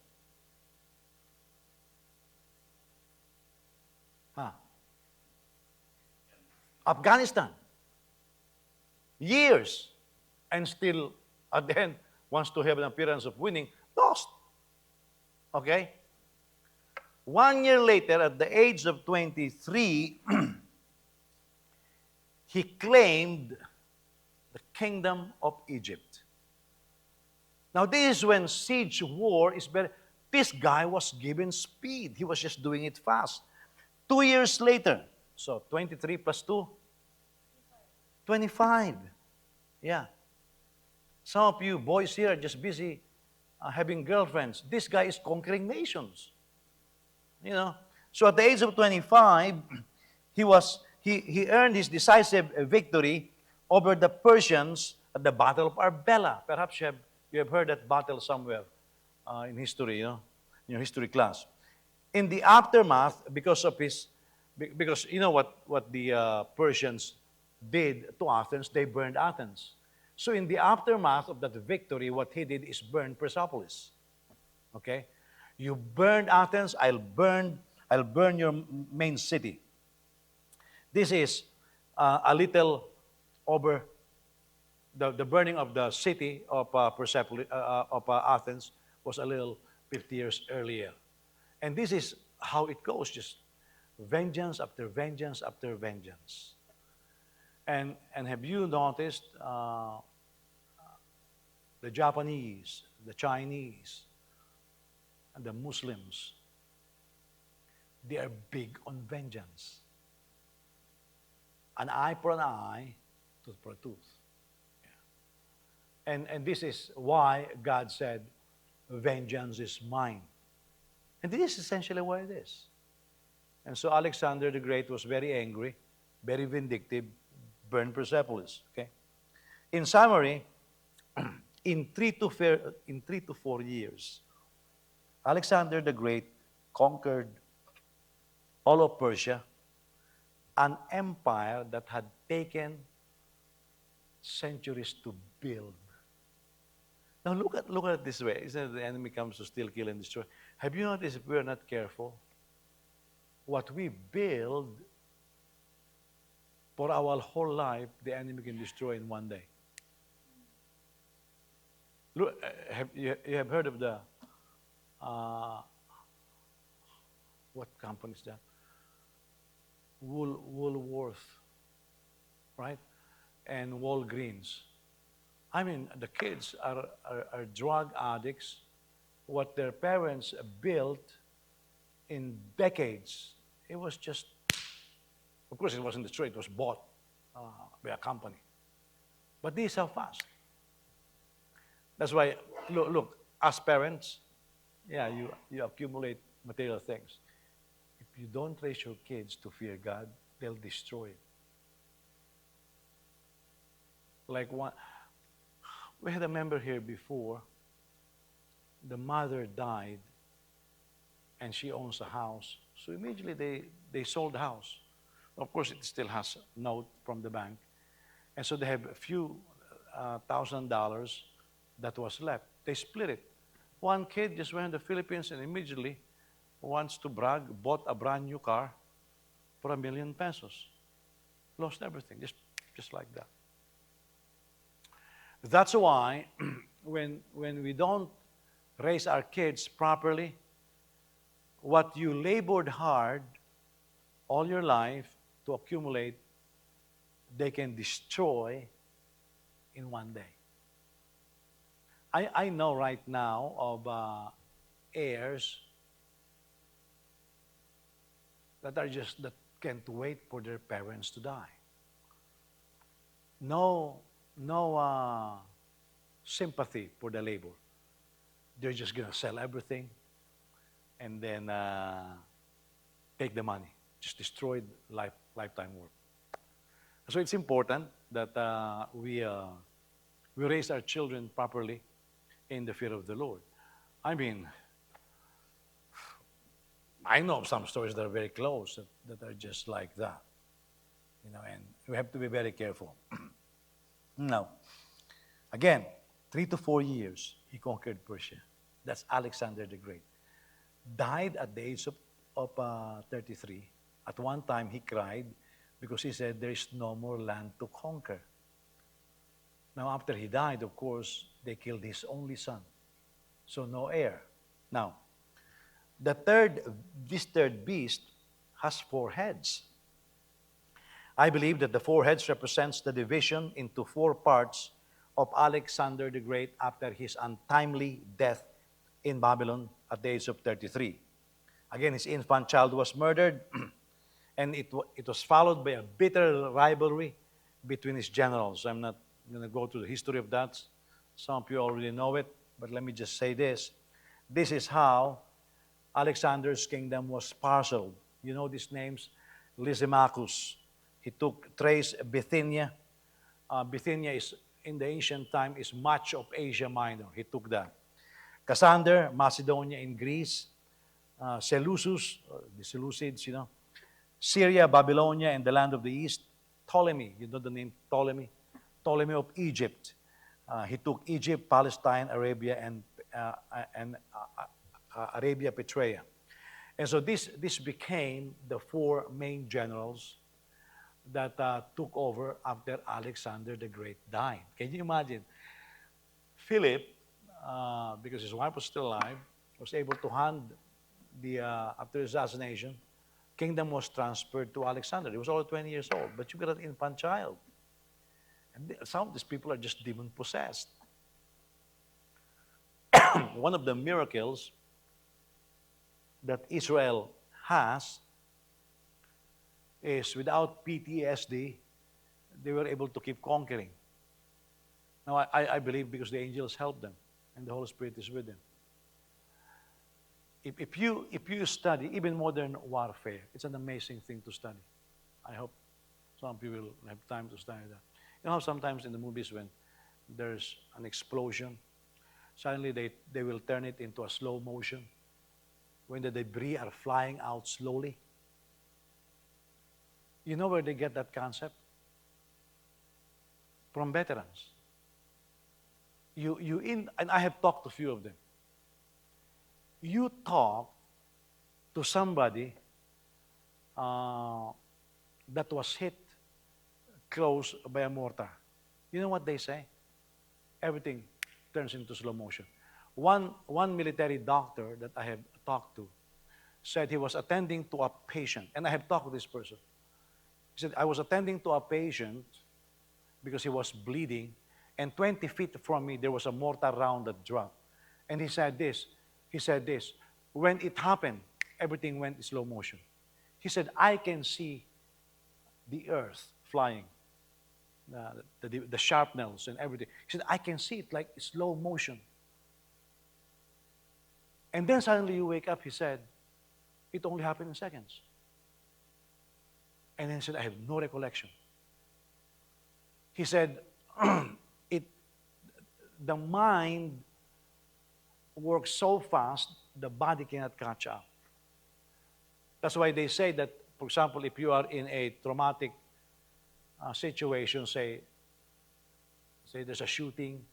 Afghanistan. Years. And still, at the end, wants to have an appearance of winning, lost. Okay? 1 year later, at the age of 23, he claimed the kingdom of Egypt. Now, this is when siege war is better. This guy was given speed. He was just doing it fast. 2 years later, so 23 plus 2, 25. Yeah. Some of you boys here are just busy having girlfriends. This guy is conquering nations. You know. So at the age of 25, he earned his decisive victory over the Persians at the Battle of Arbela. Perhaps you have heard that battle somewhere in history, in your history class. In the aftermath, because you know what the Persians did to Athens, they burned Athens. So in the aftermath of that victory, what he did is burn Persepolis. Okay? You burned Athens, I'll burn your main city. This is a little over the burning of the city of Persepolis, of Athens was a little 50 years earlier. And this is how it goes, just vengeance after vengeance after vengeance. And have you noticed the Japanese, the Chinese, and the Muslims, they are big on vengeance. An eye for an eye, tooth for a tooth. Yeah. And this is why God said, vengeance is mine. And this is essentially what it is. And so Alexander the Great was very angry, very vindictive, burned Persepolis. Okay? In summary, in 3 to 4 years, Alexander the Great conquered all of Persia, an empire that had taken centuries to build. Now look at it this way. Isn't it the enemy comes to steal, kill, and destroy? Have you noticed if we are not careful, what we build for our whole life, the enemy can destroy in one day. Look, you have heard of the what company is that? Woolworth, right? And Walgreens. I mean, the kids are drug addicts. What their parents built in decades, it was just, of course it wasn't destroyed, it was bought by a company. But this is how fast. That's why, look, as parents, yeah, you accumulate material things. If you don't raise your kids to fear God, they'll destroy it. Like we had a member here before, the mother died, and she owns a house. So immediately they sold the house. Of course, it still has a note from the bank. And so they have a few $1,000 that was left. They split it. One kid just went to the Philippines and immediately wants to brag, bought a brand new car for ₱1 million. Lost everything, just like that. That's why when we don't raise our kids properly, what you labored hard all your life to accumulate, they can destroy in one day. I know right now of heirs that can't wait for their parents to die. No sympathy for the labor. They're just going to sell everything and then take the money. Just destroyed lifetime work. So it's important that we raise our children properly in the fear of the Lord. I mean, I know of some stories that are very close that are just like that. And we have to be very careful. Now, again, 3 to 4 years, he conquered Persia. That's Alexander the Great. Died at the age of 33. At one time, he cried because he said, there is no more land to conquer. Now, after he died, of course, they killed his only son. So no heir. Now, this third beast has 4 heads. I believe that the 4 heads represents the division into 4 parts of Alexander the Great after his untimely death in Babylon at the age of 33. Again, his infant child was murdered, and it was followed by a bitter rivalry between his generals. I'm not going to go through the history of that. Some of you already know it, but let me just say this. This is how Alexander's kingdom was parceled. You know these names? Lysimachus. He took Thrace, Bithynia. Bithynia is, in the ancient time, is much of Asia Minor. He took that. Cassander, Macedonia in Greece. Seleucus, the Seleucids, you know. Syria, Babylonia, and the land of the east. Ptolemy, you know the name Ptolemy? Ptolemy of Egypt. He took Egypt, Palestine, Arabia, and Arabia, Petraea. And so this became the four main generals that took over after Alexander the Great died. Can you imagine? Philip, because his wife was still alive, was able to hand after his assassination, kingdom was transferred to Alexander. He was only 20 years old, but you got an infant child. And some of these people are just demon possessed. One of the miracles that Israel has is without PTSD, they were able to keep conquering. Now, I believe because the angels helped them and the Holy Spirit is with them. If you study even modern warfare, it's an amazing thing to study. I hope some of you will have time to study that. You know how sometimes in the movies when there's an explosion, suddenly they will turn it into a slow motion when the debris are flying out slowly? You know where they get that concept? From veterans. And I have talked to a few of them. You talk to somebody that was hit close by a mortar. You know what they say? Everything turns into slow motion. One military doctor that I have talked to said he was attending to a patient, and I have talked to this person. He said, I was attending to a patient because he was bleeding, and 20 feet from me, there was a mortar round that dropped. And he said this, when it happened, everything went in slow motion. He said, I can see the earth flying, the sharpnels and everything. He said, I can see it like slow motion. And then suddenly you wake up, he said, it only happened in seconds. And then he said, I have no recollection. He said, the mind works so fast, the body cannot catch up. That's why they say that, for example, if you are in a traumatic situation, say there's a shooting,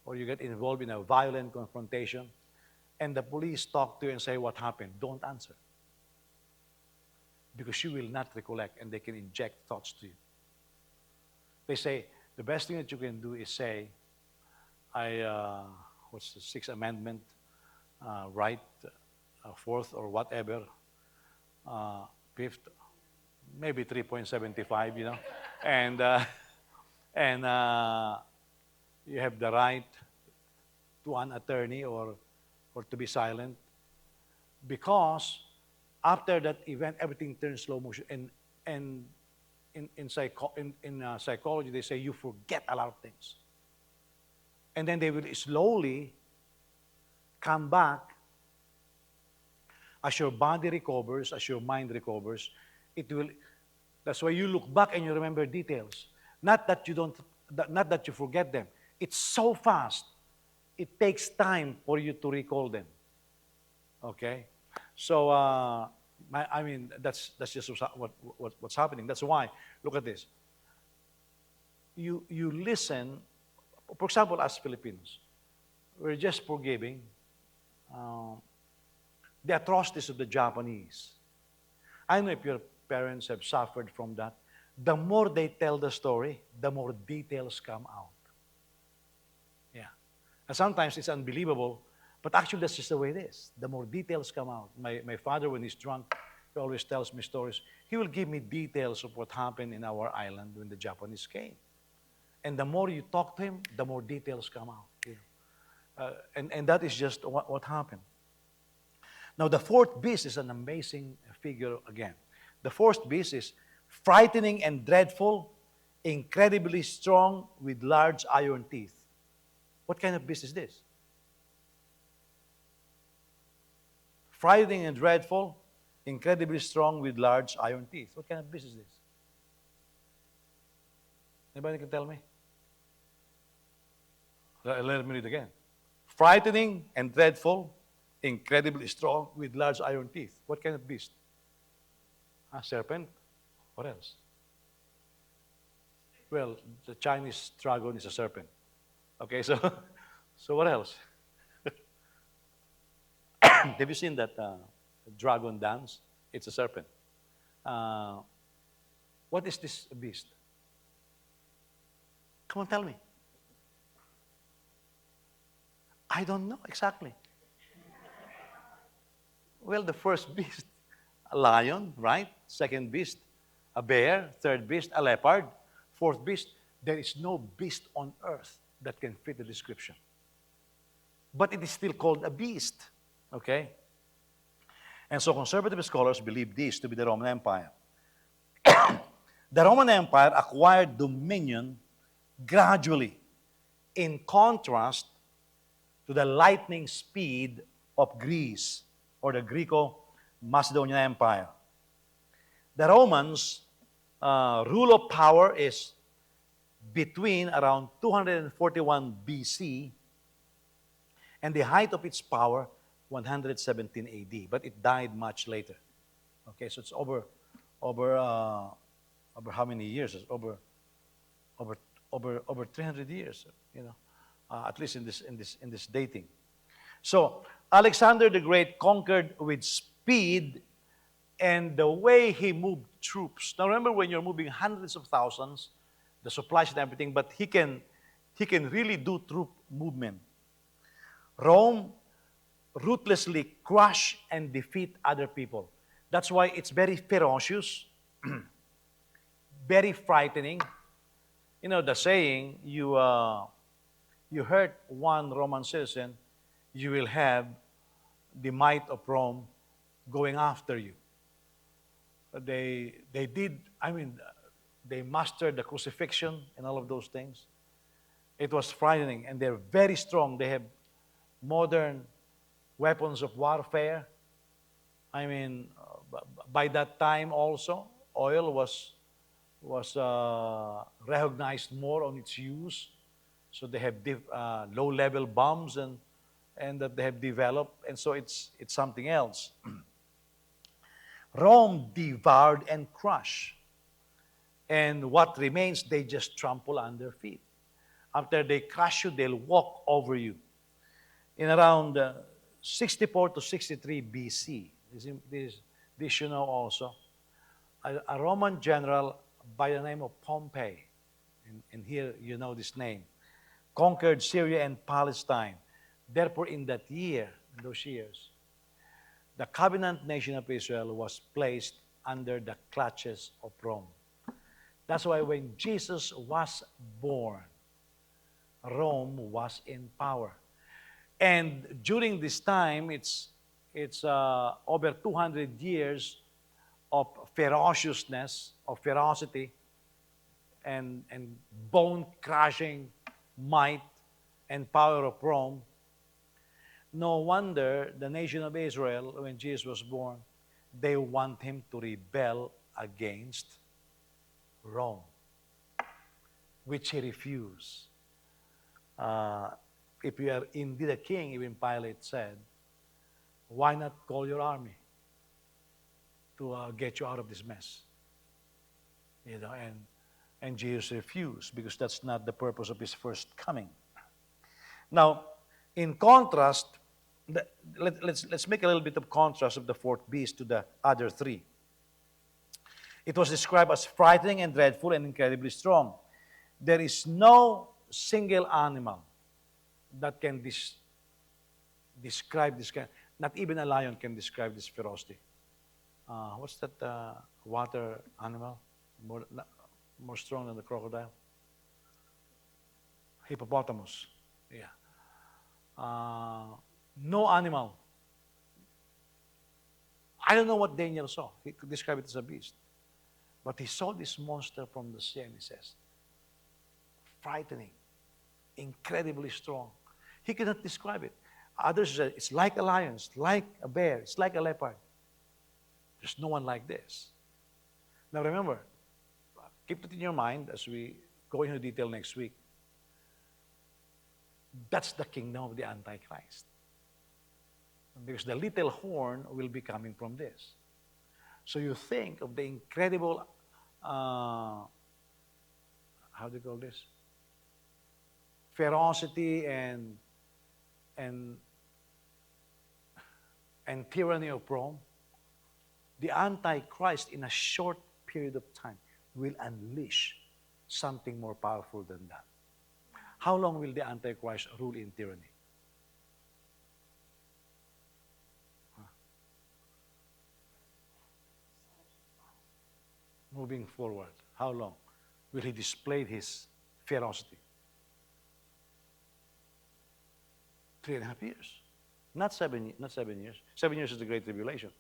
or you get involved in a violent confrontation, and the police talk to you and say, what happened? Don't answer. Because you will not recollect, and they can inject thoughts to you. They say, the best thing that you can do is say, what's the Sixth Amendment, right, fourth or whatever, fifth, maybe 3.75, you know, and you have the right to an attorney or to be silent, because after that event, everything turns slow motion, and in psychology, they say you forget a lot of things. And then they will slowly come back as your body recovers, as your mind recovers. That's why you look back and you remember details. Not that you forget them. It's so fast. It takes time for you to recall them. Okay? So, I mean, that's just what's happening. That's why, look at this. You listen, for example, as Filipinos, we're just forgiving the atrocities of the Japanese. I don't know if your parents have suffered from that. The more they tell the story, the more details come out. Yeah. And sometimes it's unbelievable, but actually that's just the way it is. The more details come out. My father, when he's drunk, he always tells me stories. He will give me details of what happened in our island when the Japanese came. And the more you talk to him, the more details come out. And that is just what happened. Now, the fourth beast is an amazing figure again. The fourth beast is frightening and dreadful, incredibly strong with large iron teeth. What kind of beast is this? Frightening and dreadful, incredibly strong with large iron teeth. What kind of beast is this? Anybody can tell me? Let me read again. Frightening and dreadful, incredibly strong with large iron teeth. What kind of beast? A serpent? What else? Well, the Chinese dragon is a serpent. Okay, so what else? Have you seen that dragon dance? It's a serpent. What is this beast? Come on, tell me. I don't know exactly. Well, the first beast, a lion, right? Second beast, a bear. Third beast, a leopard. Fourth beast, there is no beast on earth that can fit the description. But it is still called a beast, okay? And so conservative scholars believe this to be the Roman Empire. The Roman Empire acquired dominion gradually, in contrast to the lightning speed of Greece, or the Greco-Macedonian Empire. The Romans' rule of power is between around 241 BC and the height of its power, 117 AD. But it died much later. Okay, so it's over how many years? It's over 300 years. At least in this dating. So Alexander the Great conquered with speed and the way he moved troops. Now remember, when you're moving hundreds of thousands, the supplies and everything, but he can really do troop movement. Rome ruthlessly crush and defeat other people. That's why it's very ferocious, very frightening. You know the saying, you hurt one Roman citizen, you will have the might of Rome going after you. They mastered the crucifixion and all of those things. It was frightening, and they're very strong. They have modern weapons of warfare. By that time also, oil was recognized more on its use. So they have low-level bombs and that they have developed, and so it's something else. Rome devoured and crushed, and what remains, they just trample under feet. After they crush you, they'll walk over you. In around 64 to 63 BC, this you know also, a Roman general by the name of Pompey, and here you know this name, conquered Syria and Palestine. Therefore, in those years, the covenant nation of Israel was placed under the clutches of Rome. That's why when Jesus was born, Rome was in power. And during this time, it's over 200 years of ferociousness, of ferocity, and bone-crushing might and power of Rome. No wonder the nation of Israel, when Jesus was born, they want him to rebel against Rome, which he refused. If you are indeed a king, even Pilate said, why not call your army to get you out of this mess? And Jesus refused, because that's not the purpose of his first coming. Now, in contrast, let's make a little bit of contrast of the fourth beast to the other three. It was described as frightening and dreadful and incredibly strong. There is no single animal that can describe this kind. Not even a lion can describe this ferocity. What's that water animal? More strong than the crocodile? Hippopotamus. Yeah. No animal. I don't know what Daniel saw. He could describe it as a beast. But he saw this monster from the sea, and he says, frightening, incredibly strong. He cannot describe it. Others said, it's like a lion, it's like a bear, it's like a leopard. There's no one like this. Now remember, keep it in your mind as we go into detail next week. That's the kingdom of the Antichrist. Because the little horn will be coming from this. So you think of the incredible, how do you call this? Ferocity and tyranny of Rome. The Antichrist, in a short period of time, will unleash something more powerful than that. How long will the Antichrist rule in tyranny? Moving forward, how long will he display his ferocity? 3.5 years. Not 7 years. 7 years is the Great Tribulation.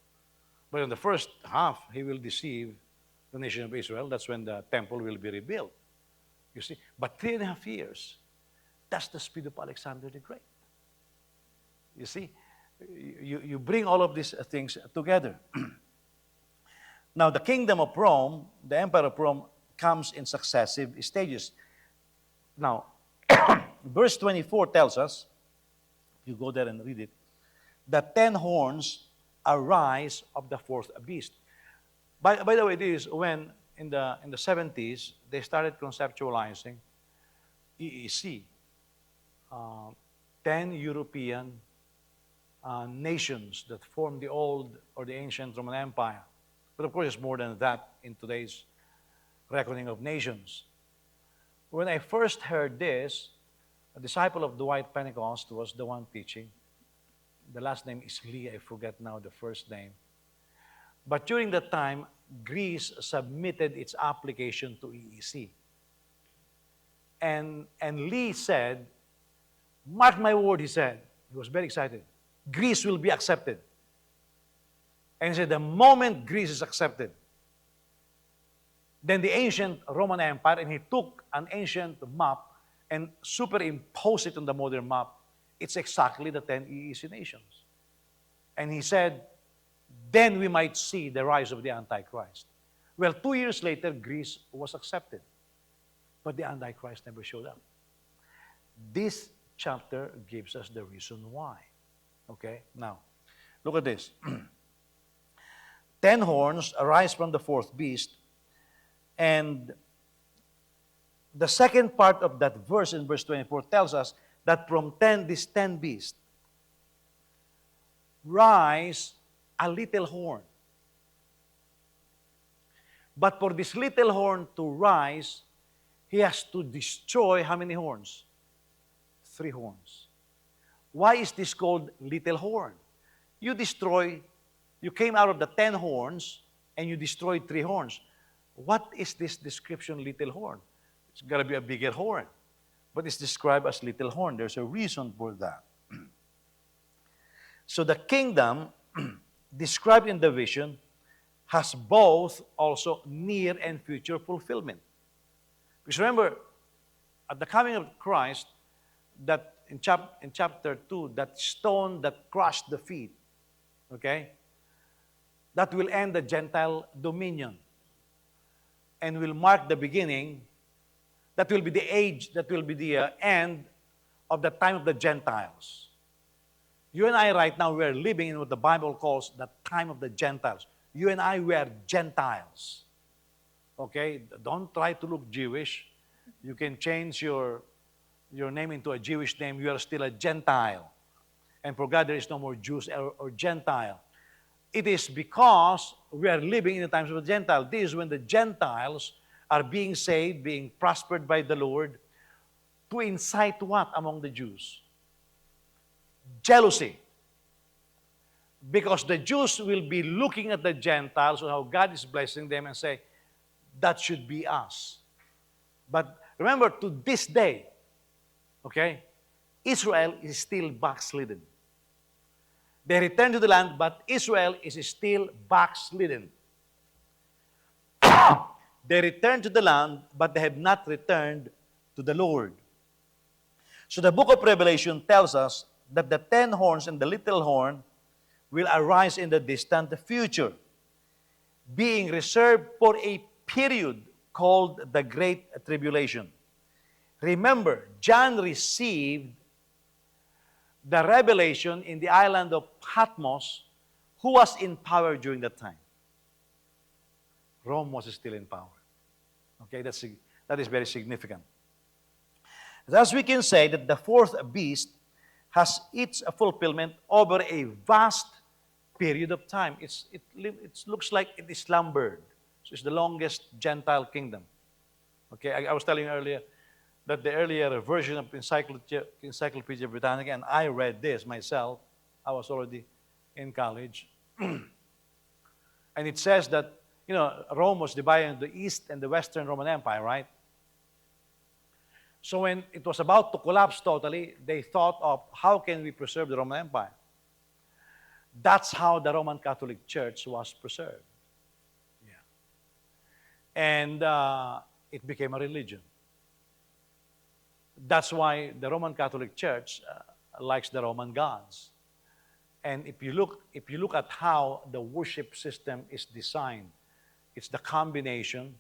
But in the first half, he will deceive the nation of Israel. That's when the temple will be rebuilt. You see? But 3.5 years, that's the speed of Alexander the Great. You see? You bring all of these things together. Now, the kingdom of Rome, the empire of Rome, comes in successive stages. Now, verse 24 tells us, you go there and read it, the 10 horns arise of the fourth beast. By the way, this is when in the 70s they started conceptualizing EEC, 10 European nations that formed the old or the ancient Roman Empire. But of course, it's more than that in today's reckoning of nations. When I first heard this, a disciple of Dwight Pentecost was the one teaching. The last name is Lee, I forget now the first name. But during that time, Greece submitted its application to EEC. And Lee said, mark my word, he said. He was very excited. Greece will be accepted. And he said, the moment Greece is accepted, then the ancient Roman Empire, and he took an ancient map and superimposed it on the modern map, it's exactly the 10 EEC nations. And he said, then we might see the rise of the Antichrist. Well, 2 years later, Greece was accepted. But the Antichrist never showed up. This chapter gives us the reason why. Okay? Now, look at this. 10 horns arise from the fourth beast, and the second part of that verse in verse 24 tells us that from these 10 beasts rise a little horn. But for this little horn to rise, he has to destroy how many horns? 3 horns. Why is this called little horn? You came out of the 10 horns and you destroyed 3 horns. What is this description, little horn? It's got to be a bigger horn. But it's described as little horn. There's a reason for that. So the kingdom described in the vision has both also near and future fulfillment. Because remember, at the coming of Christ, that in chapter 2, that stone that crushed the feet, okay, that will end the Gentile dominion and will mark the beginning. That will be the age, that will be the end of the time of the Gentiles. You and I right now, we are living in what the Bible calls the time of the Gentiles. You and I, we are Gentiles. Okay? Don't try to look Jewish. You can change your name into a Jewish name. You are still a Gentile. And for God, there is no more Jews or Gentile. It is because we are living in the times of the Gentile. This is when the Gentiles are being saved, being prospered by the Lord, to incite what among the Jews? Jealousy. Because the Jews will be looking at the Gentiles and how God is blessing them and say, that should be us. But remember, to this day, Okay? Israel is still backslidden. They returned to the land, but Israel is still backslidden. They returned to the land, but they have not returned to the Lord. So the book of Revelation tells us that the 10 horns and the little horn will arise in the distant future, being reserved for a period called the Great Tribulation. Remember, John received the revelation in the island of Patmos. Who was in power during that time? Rome was still in power. Okay, that is very significant. Thus, we can say that the fourth beast has its fulfillment over a vast period of time. It looks like it is slumbered. So it's the longest Gentile kingdom. Okay, I was telling you earlier that the earlier version of Encyclopedia Britannica, and I read this myself. I was already in college. And it says that, Rome was divided into the East and the Western Roman Empire, right? So when it was about to collapse totally, they thought of how can we preserve the Roman Empire? That's how the Roman Catholic Church was preserved. Yeah. And it became a religion. That's why the Roman Catholic Church likes the Roman gods. And if you look at how the worship system is designed, it's the combination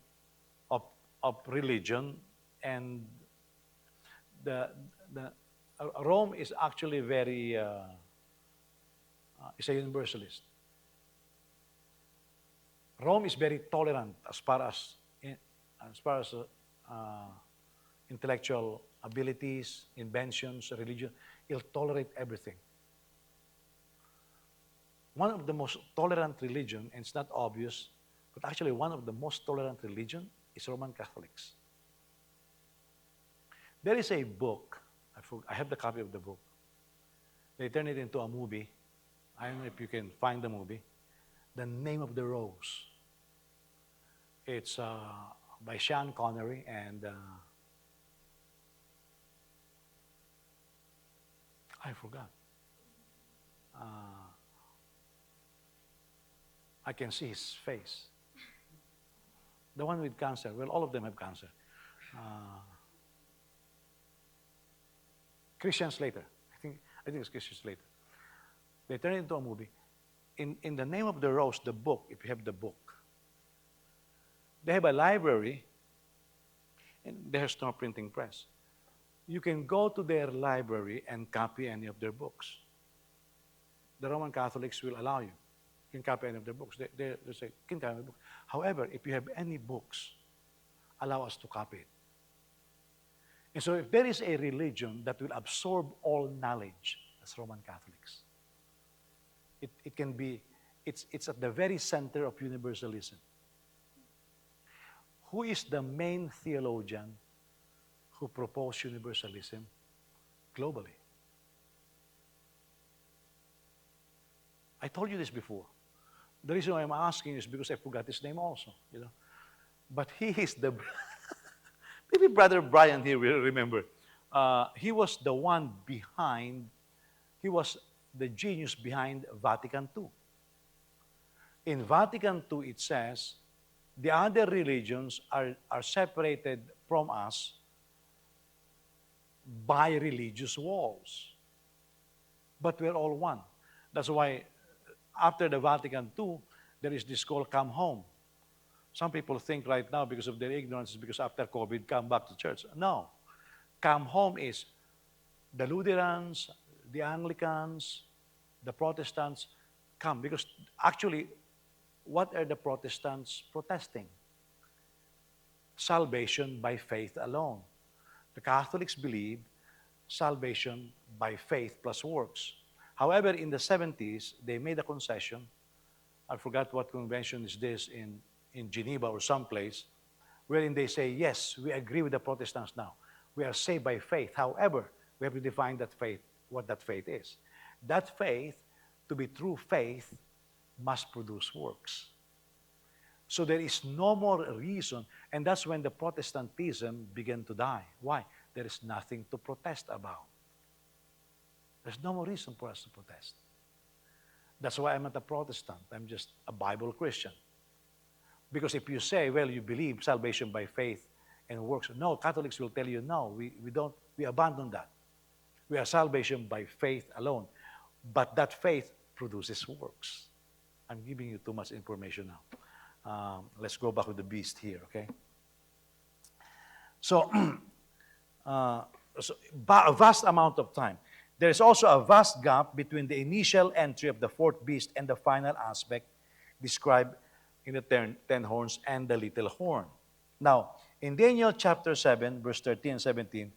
of religion and Rome is actually very is a universalist. Rome is very tolerant as far as intellectual abilities, inventions, religion. It'll tolerate everything. One of the most tolerant religion, and it's not obvious, but actually one of the most tolerant religion is Roman Catholics. There is a book, I have the copy of the book. They turned it into a movie. I don't know if you can find the movie. The Name of the Rose. It's by Sean Connery and I forgot. I can see his face. The one with cancer. Well, all of them have cancer. Christian Slater. I think it's Christian Slater. They turned it into a movie. In The Name of the Rose, the book, if you have the book, they have a library, and there's no printing press. You can go to their library and copy any of their books. The Roman Catholics will allow you. You can copy any of their books. They say, you can copy books. However, if you have any books, allow us to copy it. And so if there is a religion that will absorb all knowledge, that's Roman Catholics. It can be, it's at the very center of universalism. Who is the main theologian who proposed universalism globally? I told you this before. The reason why I'm asking is because I forgot his name also, But he is the, maybe Brother Brian here will remember. He was the one behind, he was the genius behind Vatican II. In Vatican II, it says, the other religions are separated from us by religious walls. But we're all one. That's why after the Vatican II, there is this called come home. Some people think right now, because of their ignorance, because after COVID, come back to church. No. Come home is the Lutherans, the Anglicans, the Protestants come. Because actually, what are the Protestants protesting? Salvation by faith alone. The Catholics believe salvation by faith plus works. However, in the 70s, they made a concession. I forgot what convention is this in Geneva or someplace, wherein they say, yes, we agree with the Protestants now. We are saved by faith. However, we have to define that faith, what that faith is. That faith, to be true faith, must produce works. So there is no more reason, and that's when the Protestantism began to die. Why? there is nothing to protest about. There's no more reason for us to protest. That's why I'm not a Protestant. I'm just a Bible Christian. Because if you say, well, you believe salvation by faith and works, no, Catholics will tell you, no, we abandon that. We are salvation by faith alone. But that faith produces works. I'm giving you too much information now. Let's go back to the beast here, okay? So, a vast amount of time. There is also a vast gap between the initial entry of the fourth beast and the final aspect described in the ten horns and the little horn. Now, in Daniel chapter 7, verse 13 and 17,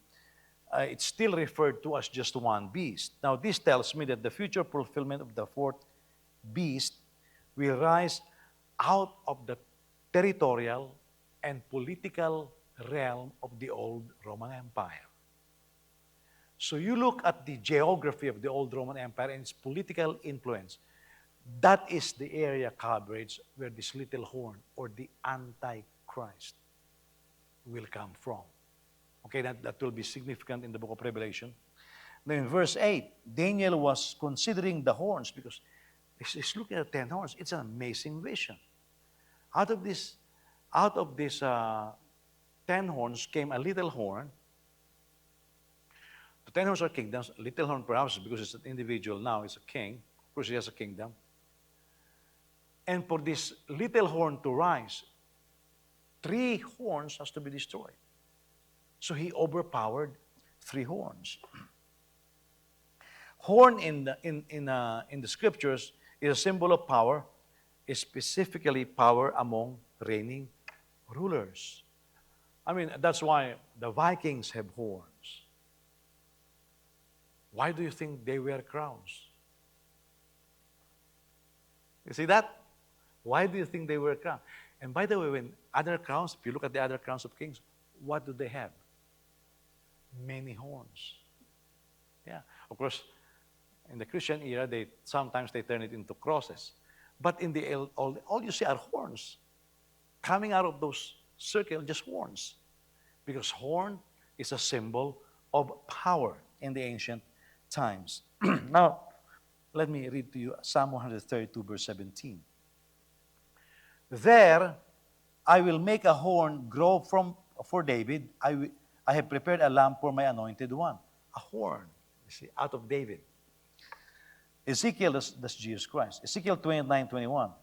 it's still referred to as just one beast. Now, this tells me that the future fulfillment of the fourth beast will rise out of the territorial and political realm of the old Roman Empire. So you look at the geography of the old Roman Empire and its political influence. That is the area coverage where this little horn or the Antichrist will come from. Okay, that will be significant in the book of Revelation. Now in verse 8, Daniel was considering the horns because he's looking at 10 horns. It's an amazing vision. Out of this 10 horns came a little horn. The 10 horns are kingdoms. A little horn perhaps because it's an individual now, it's a king. Of course, he has a kingdom. And for this little horn to rise, 3 horns has to be destroyed. So he overpowered 3 horns. Horn in the scriptures is a symbol of power, is specifically power among reigning rulers. I mean, that's why the Vikings have horns. Why do you think they wear crowns? You see that? Why do you think they wear crowns? And by the way, when other crowns, if you look at the other crowns of kings, what do they have? Many horns. Yeah. Of course, in the Christian era, sometimes they turn it into crosses. But in the all you see are horns. Coming out of those circles, just horns. Because horn is a symbol of power in the ancient times. Now, let me read to you Psalm 132, verse 17. There I will make a horn grow for David. I have prepared a lamp for my anointed one. A horn, you see, out of David. Ezekiel, that's Jesus Christ. Ezekiel 29:21.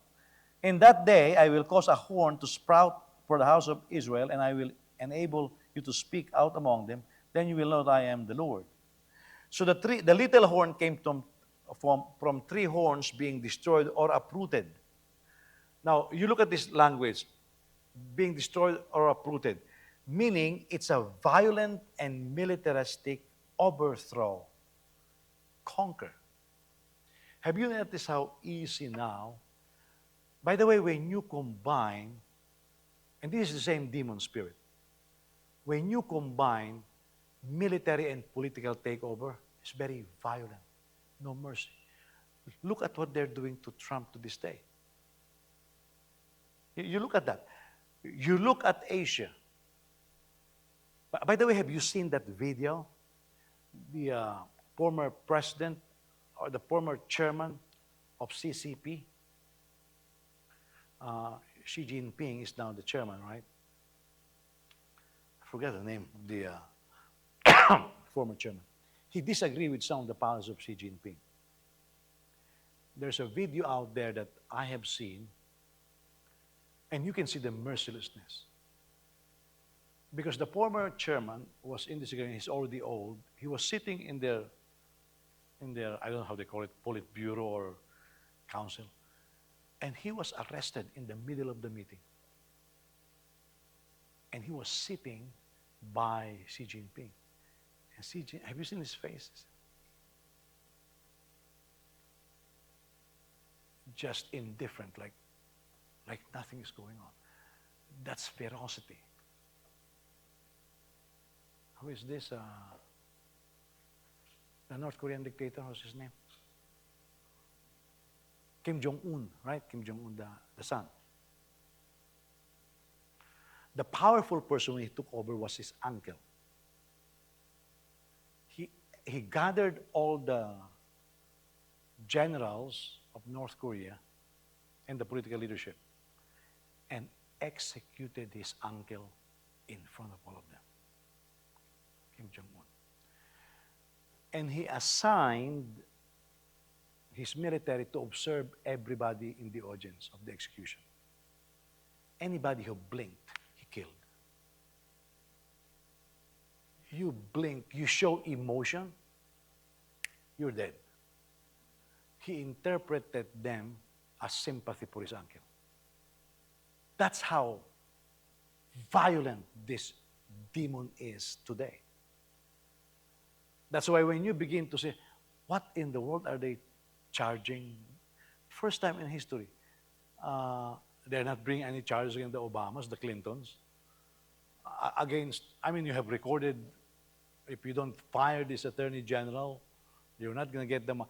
In that day I will cause a horn to sprout for the house of Israel, and I will enable you to speak out among them. Then you will know that I am the Lord. So the little horn came from 3 horns being destroyed or uprooted. Now, you look at this language, being destroyed or uprooted, meaning it's a violent and militaristic overthrow, conquer. Have you noticed how easy now? By the way, when you combine, and this is the same demon spirit, when you combine military and political takeover, it's very violent, no mercy. Look at what they're doing to Trump to this day. You look at that. You look at Asia. By the way, have you seen that video? The former president or the former chairman of CCP, Xi Jinping is now the chairman, right? I forget the name of the former chairman. He disagreed with some of the policies of Xi Jinping. There's a video out there that I have seen, and you can see the mercilessness. Because the former chairman was in disagreement, he's already old. He was sitting in their, I don't know how they call it, Politburo or council. And he was arrested in the middle of the meeting. And he was sitting by Xi Jinping. And Xi Jinping, have you seen his face? Just indifferent, like nothing is going on. That's ferocity. Who is this? The North Korean dictator, what's his name? Kim Jong-un, right? Kim Jong-un, the son. The powerful person when he took over was his uncle. he gathered all the generals of North Korea and the political leadership and executed his uncle in front of all of them, Kim Jong-un. And he assigned his military to observe everybody in the audience of the execution. Anybody who blinked, he killed. You blink, you show emotion, you're dead. He interpreted them as sympathy for his uncle. That's how violent this demon is today. That's why when you begin to say, what in the world are they charging? First time in history, they're not bringing any charges against the Obamas, the Clintons. You have recorded, if you don't fire this attorney general, you're not going to get them.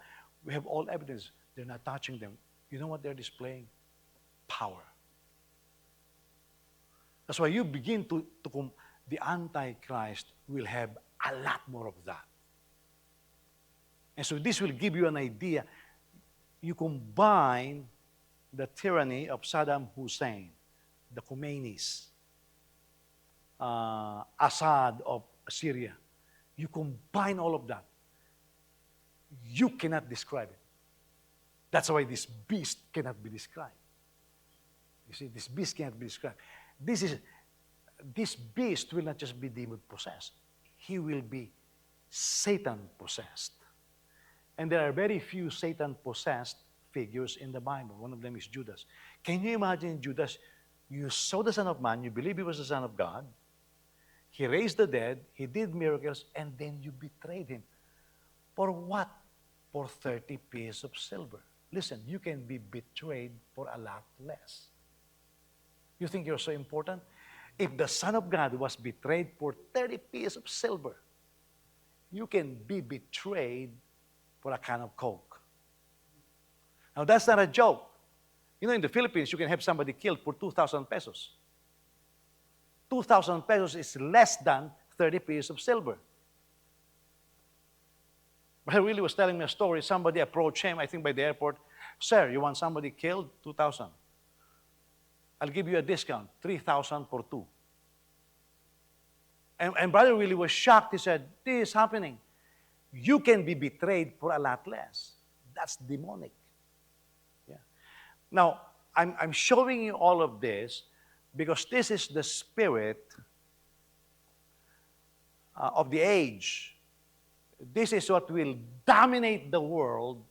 We have all evidence. They're not touching them. You know what they're displaying? Power. That's why you begin to the Antichrist will have a lot more of that. And so this will give you an idea. You combine the tyranny of Saddam Hussein, the Khomeinis, Assad of Syria. You combine all of that. You cannot describe it. That's why this beast cannot be described. You see, this beast cannot be described. This beast will not just be demon-possessed. He will be Satan-possessed. And there are very few Satan-possessed figures in the Bible. One of them is Judas. Can you imagine Judas? You saw the Son of Man, you believe he was the Son of God. He raised the dead, he did miracles, and then you betrayed him. For what? For 30 pieces of silver. Listen, you can be betrayed for a lot less. You think you're so important? If the Son of God was betrayed for 30 pieces of silver, you can be betrayed for a can of Coke. Now, that's not a joke. You know, in the Philippines, you can have somebody killed for 2,000 pesos. 2,000 pesos is less than 30 pieces of silver. But I really was telling me a story. Somebody approached him, I think by the airport. Sir, you want somebody killed? 2,000. I'll give you a discount, 3,000 for two. And brother really was shocked. He said, this is happening. You can be betrayed for a lot less. That's demonic. Yeah. Now, I'm showing you all of this because this is the spirit of the age. This is what will dominate the world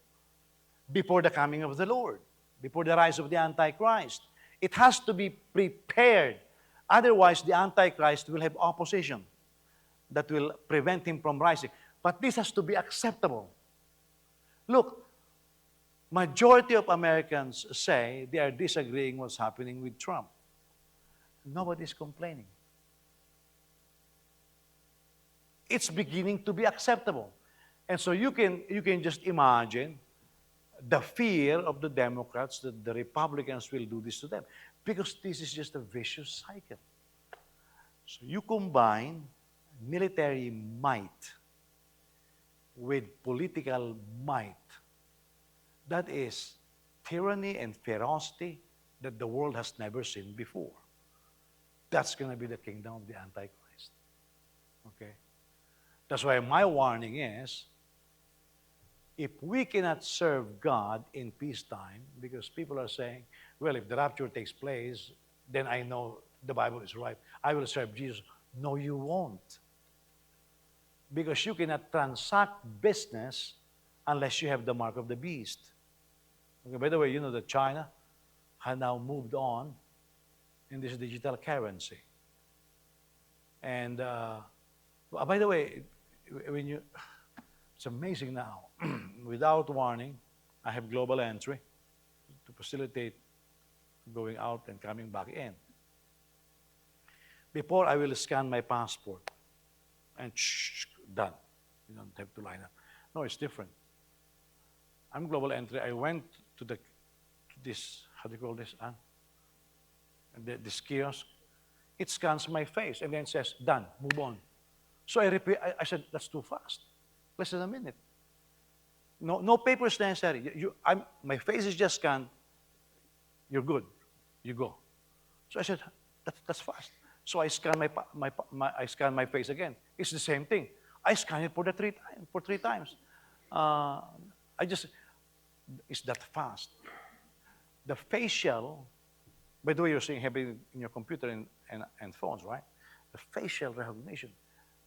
before the coming of the Lord, before the rise of the Antichrist. It has to be prepared. Otherwise, the Antichrist will have opposition that will prevent him from rising. But this has to be acceptable. Look, majority of Americans say they are disagreeing what's happening with Trump. Nobody's complaining. It's beginning to be acceptable. And so you can just imagine the fear of the Democrats that the Republicans will do this to them. Because this is just a vicious cycle. So you combine military might with political might. That is tyranny and ferocity that the world has never seen before. That's going to be the kingdom of the Antichrist. Okay? That's why my warning is, if we cannot serve God in peacetime, because people are saying, well, if the rapture takes place, then I know the Bible is right. I will serve Jesus. No, you won't. Because you cannot transact business unless you have the mark of the beast. Okay, by the way, you know that China has now moved on in this digital currency. And by the way, it's amazing now. Without warning, I have global entry to facilitate going out and coming back in. Before, I will scan my passport and done. You don't have to line up. No, it's different. I'm global entry. I went to this, how do you call this? This kiosk. It scans my face and then says, done, move on. So I repeat, I said, that's too fast. Less than a minute. No, no papers necessary. My face is just scanned. You're good. You go. So I said, that's fast. So I scan I scan my face again. It's the same thing. I scan it for three times. Uh, I just, it's that fast. The facial, by the way, you're seeing heavy in your computer and phones, right? The facial recognition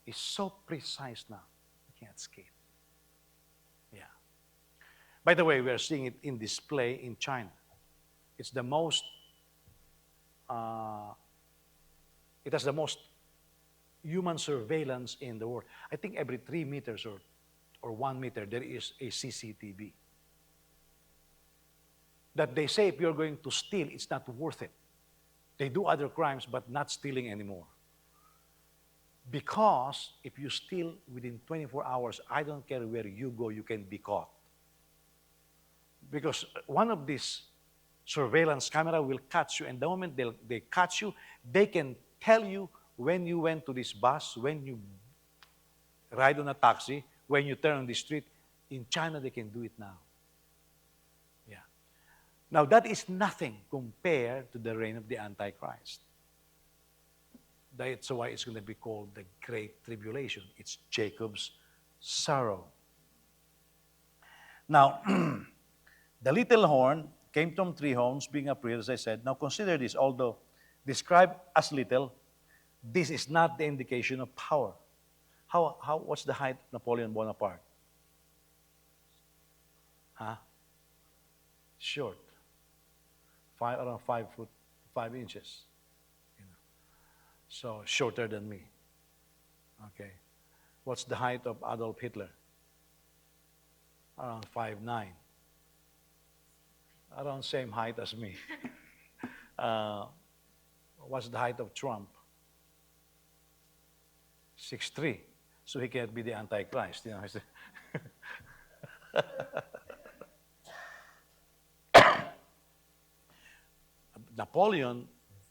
is so precise now. You can't skip. Yeah. By the way, we are seeing it in display in China. It's the most, uh, it has the most human surveillance in the world. I think every 3 meters or 1 meter, there is a CCTV. That they say if you're going to steal, it's not worth it. They do other crimes, but not stealing anymore. Because if you steal within 24 hours, I don't care where you go, you can be caught. Because one of these surveillance camera will catch you, and the moment they catch you, they can tell you when you went to this bus, when you ride on a taxi, when you turn on the street. In China, they can do it now. Yeah. Now, that is nothing compared to the reign of the Antichrist. That's why it's going to be called the Great Tribulation. It's Jacob's sorrow. Now, the little horn came from three horns, being a priest, as I said. Now, consider this. Although described as little, this is not the indication of power. What's the height of Napoleon Bonaparte? Huh? Short. Around 5 foot, 5 inches. You know. So, shorter than me. Okay. What's the height of Adolf Hitler? Around 5'9". Around same height as me. What's the height of Trump? 6'3". So he can't be the Antichrist, you know. Napoleon,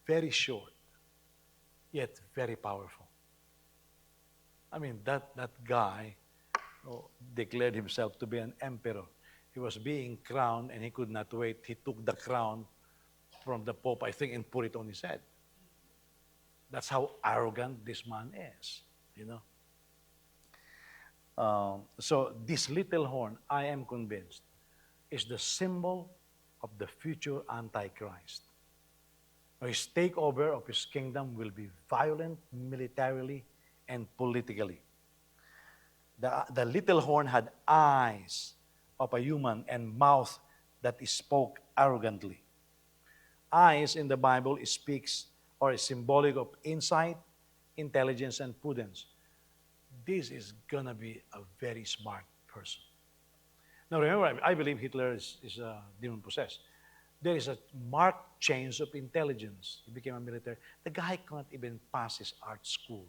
very short, yet very powerful. I mean, that guy declared himself to be an emperor. He was being crowned and he could not wait. He took the crown from the Pope, I think, and put it on his head. That's how arrogant this man is, you know. So this little horn, I am convinced, is the symbol of the future Antichrist. His takeover of his kingdom will be violent militarily and politically. The little horn had eyes of a human and mouth that spoke arrogantly. Eyes in the Bible speaks or is symbolic of insight, intelligence, and prudence. This is going to be a very smart person. Now remember, I believe Hitler is demon-possessed. There is a marked change of intelligence. He became a military. The guy can't even pass his art school.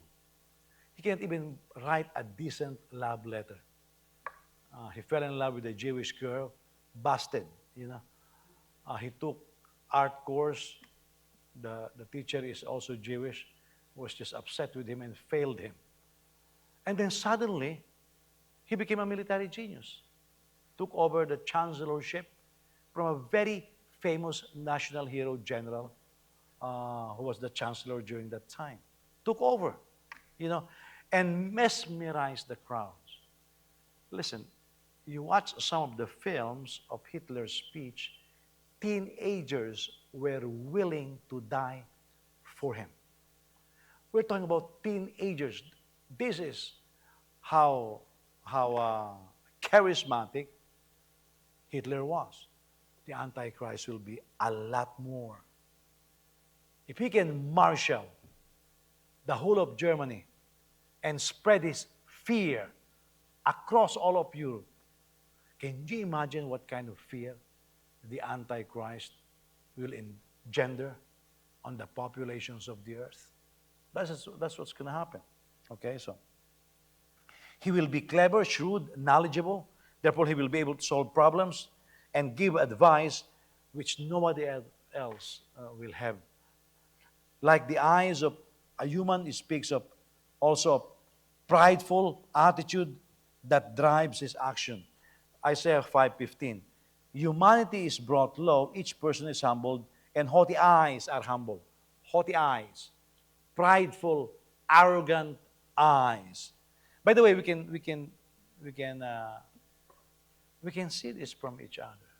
He can't even write a decent love letter. He fell in love with a Jewish girl, busted, you know. He took art course. The teacher is also Jewish, was just upset with him and failed him. And then suddenly, he became a military genius. Took over the chancellorship from a very famous national hero general who was the chancellor during that time. Took over, you know, and mesmerized the crowds. Listen, you watch some of the films of Hitler's speech, teenagers were willing to die for him. We're talking about teenagers. This is how charismatic Hitler was. The Antichrist will be a lot more. If he can marshal the whole of Germany and spread his fear across all of Europe, can you imagine what kind of fear the Antichrist will engender on the populations of the earth? That's what's going to happen. Okay, so he will be clever, shrewd, knowledgeable. Therefore, he will be able to solve problems and give advice which nobody else will have. Like the eyes of a human, it speaks of also of prideful attitude, that drives his action. Isaiah 5:15. Humanity is brought low, each person is humbled, and haughty eyes are humbled. Haughty eyes, prideful, arrogant eyes. By the way, we can we can see this from each other.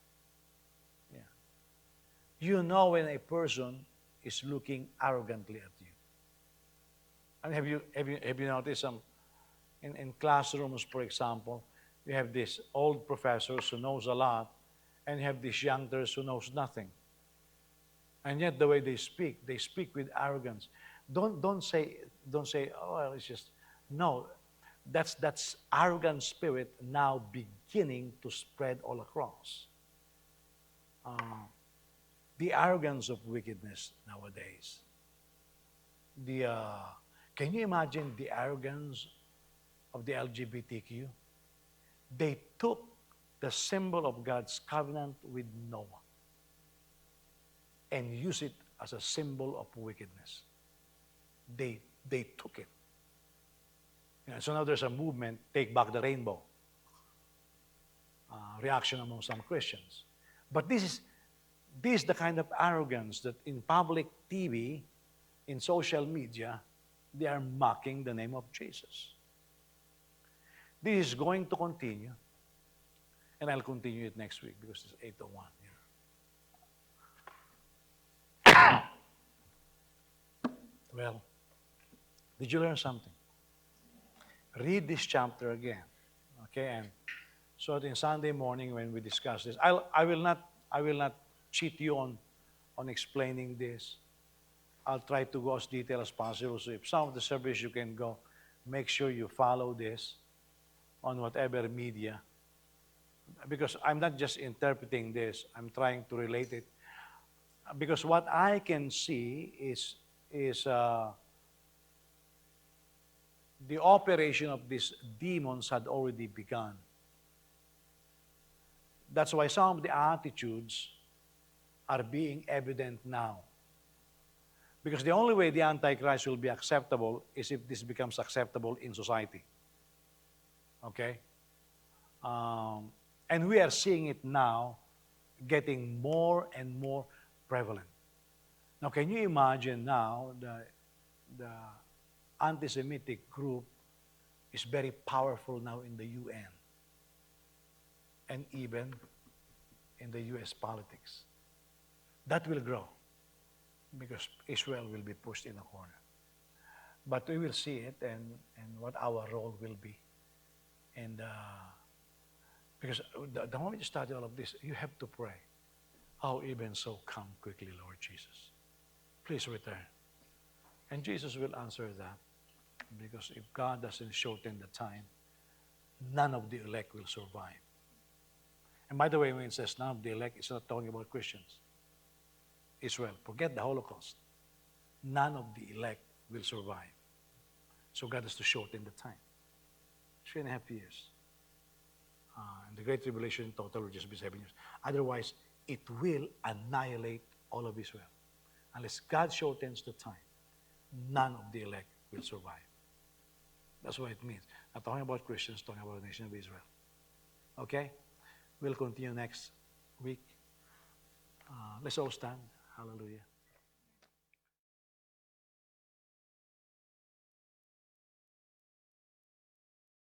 Yeah. You know when a person is looking arrogantly at you. I mean, have you noticed some in classrooms, for example, you have these old professors who knows a lot, and you have these youngsters who knows nothing. And yet the way they speak with arrogance. Don't say, oh well, it's just no. That's arrogant spirit now beginning to spread all across. Uh, the arrogance of wickedness nowadays. The can you imagine the arrogance of the LGBTQ? They took the symbol of God's covenant with Noah and used it as a symbol of wickedness. They took it. So now there's a movement, take back the rainbow. Reaction among some Christians. But this is the kind of arrogance that in public TV, in social media, they are mocking the name of Jesus. This is going to continue, and I'll continue it next week because it's 8:01 here. Well, did you learn something? Read this chapter again, okay? And so that in Sunday morning when we discuss this, I will not cheat you on explaining this. I'll try to go as detailed as possible. So if some of the service you can go, make sure you follow this on whatever media. Because I'm not just interpreting this, I'm trying to relate it. Because what I can see is the operation of these demons had already begun. That's why some of the attitudes are being evident now. Because the only way the Antichrist will be acceptable is if this becomes acceptable in society. Okay? And we are seeing it now getting more and more prevalent. Now, can you imagine now the anti-Semitic group is very powerful now in the UN and even in the US politics. That will grow because Israel will be pushed in a corner. But we will see it and what our role will be. And because the moment you study all of this, you have to pray. Oh, even so, come quickly, Lord Jesus. Please return. And Jesus will answer that. Because if God doesn't shorten the time, none of the elect will survive. And by the way, when it says none of the elect, it's not talking about Christians. Israel, forget the Holocaust. None of the elect will survive. So God has to shorten the time. 3.5 years. And the Great Tribulation in total will just be 7 years. Otherwise, it will annihilate all of Israel. Unless God shortens the time, none of the elect will survive. That's what it means. Not talking about Christians, talking about the nation of Israel. Okay? We'll continue next week. Let's all stand. Hallelujah.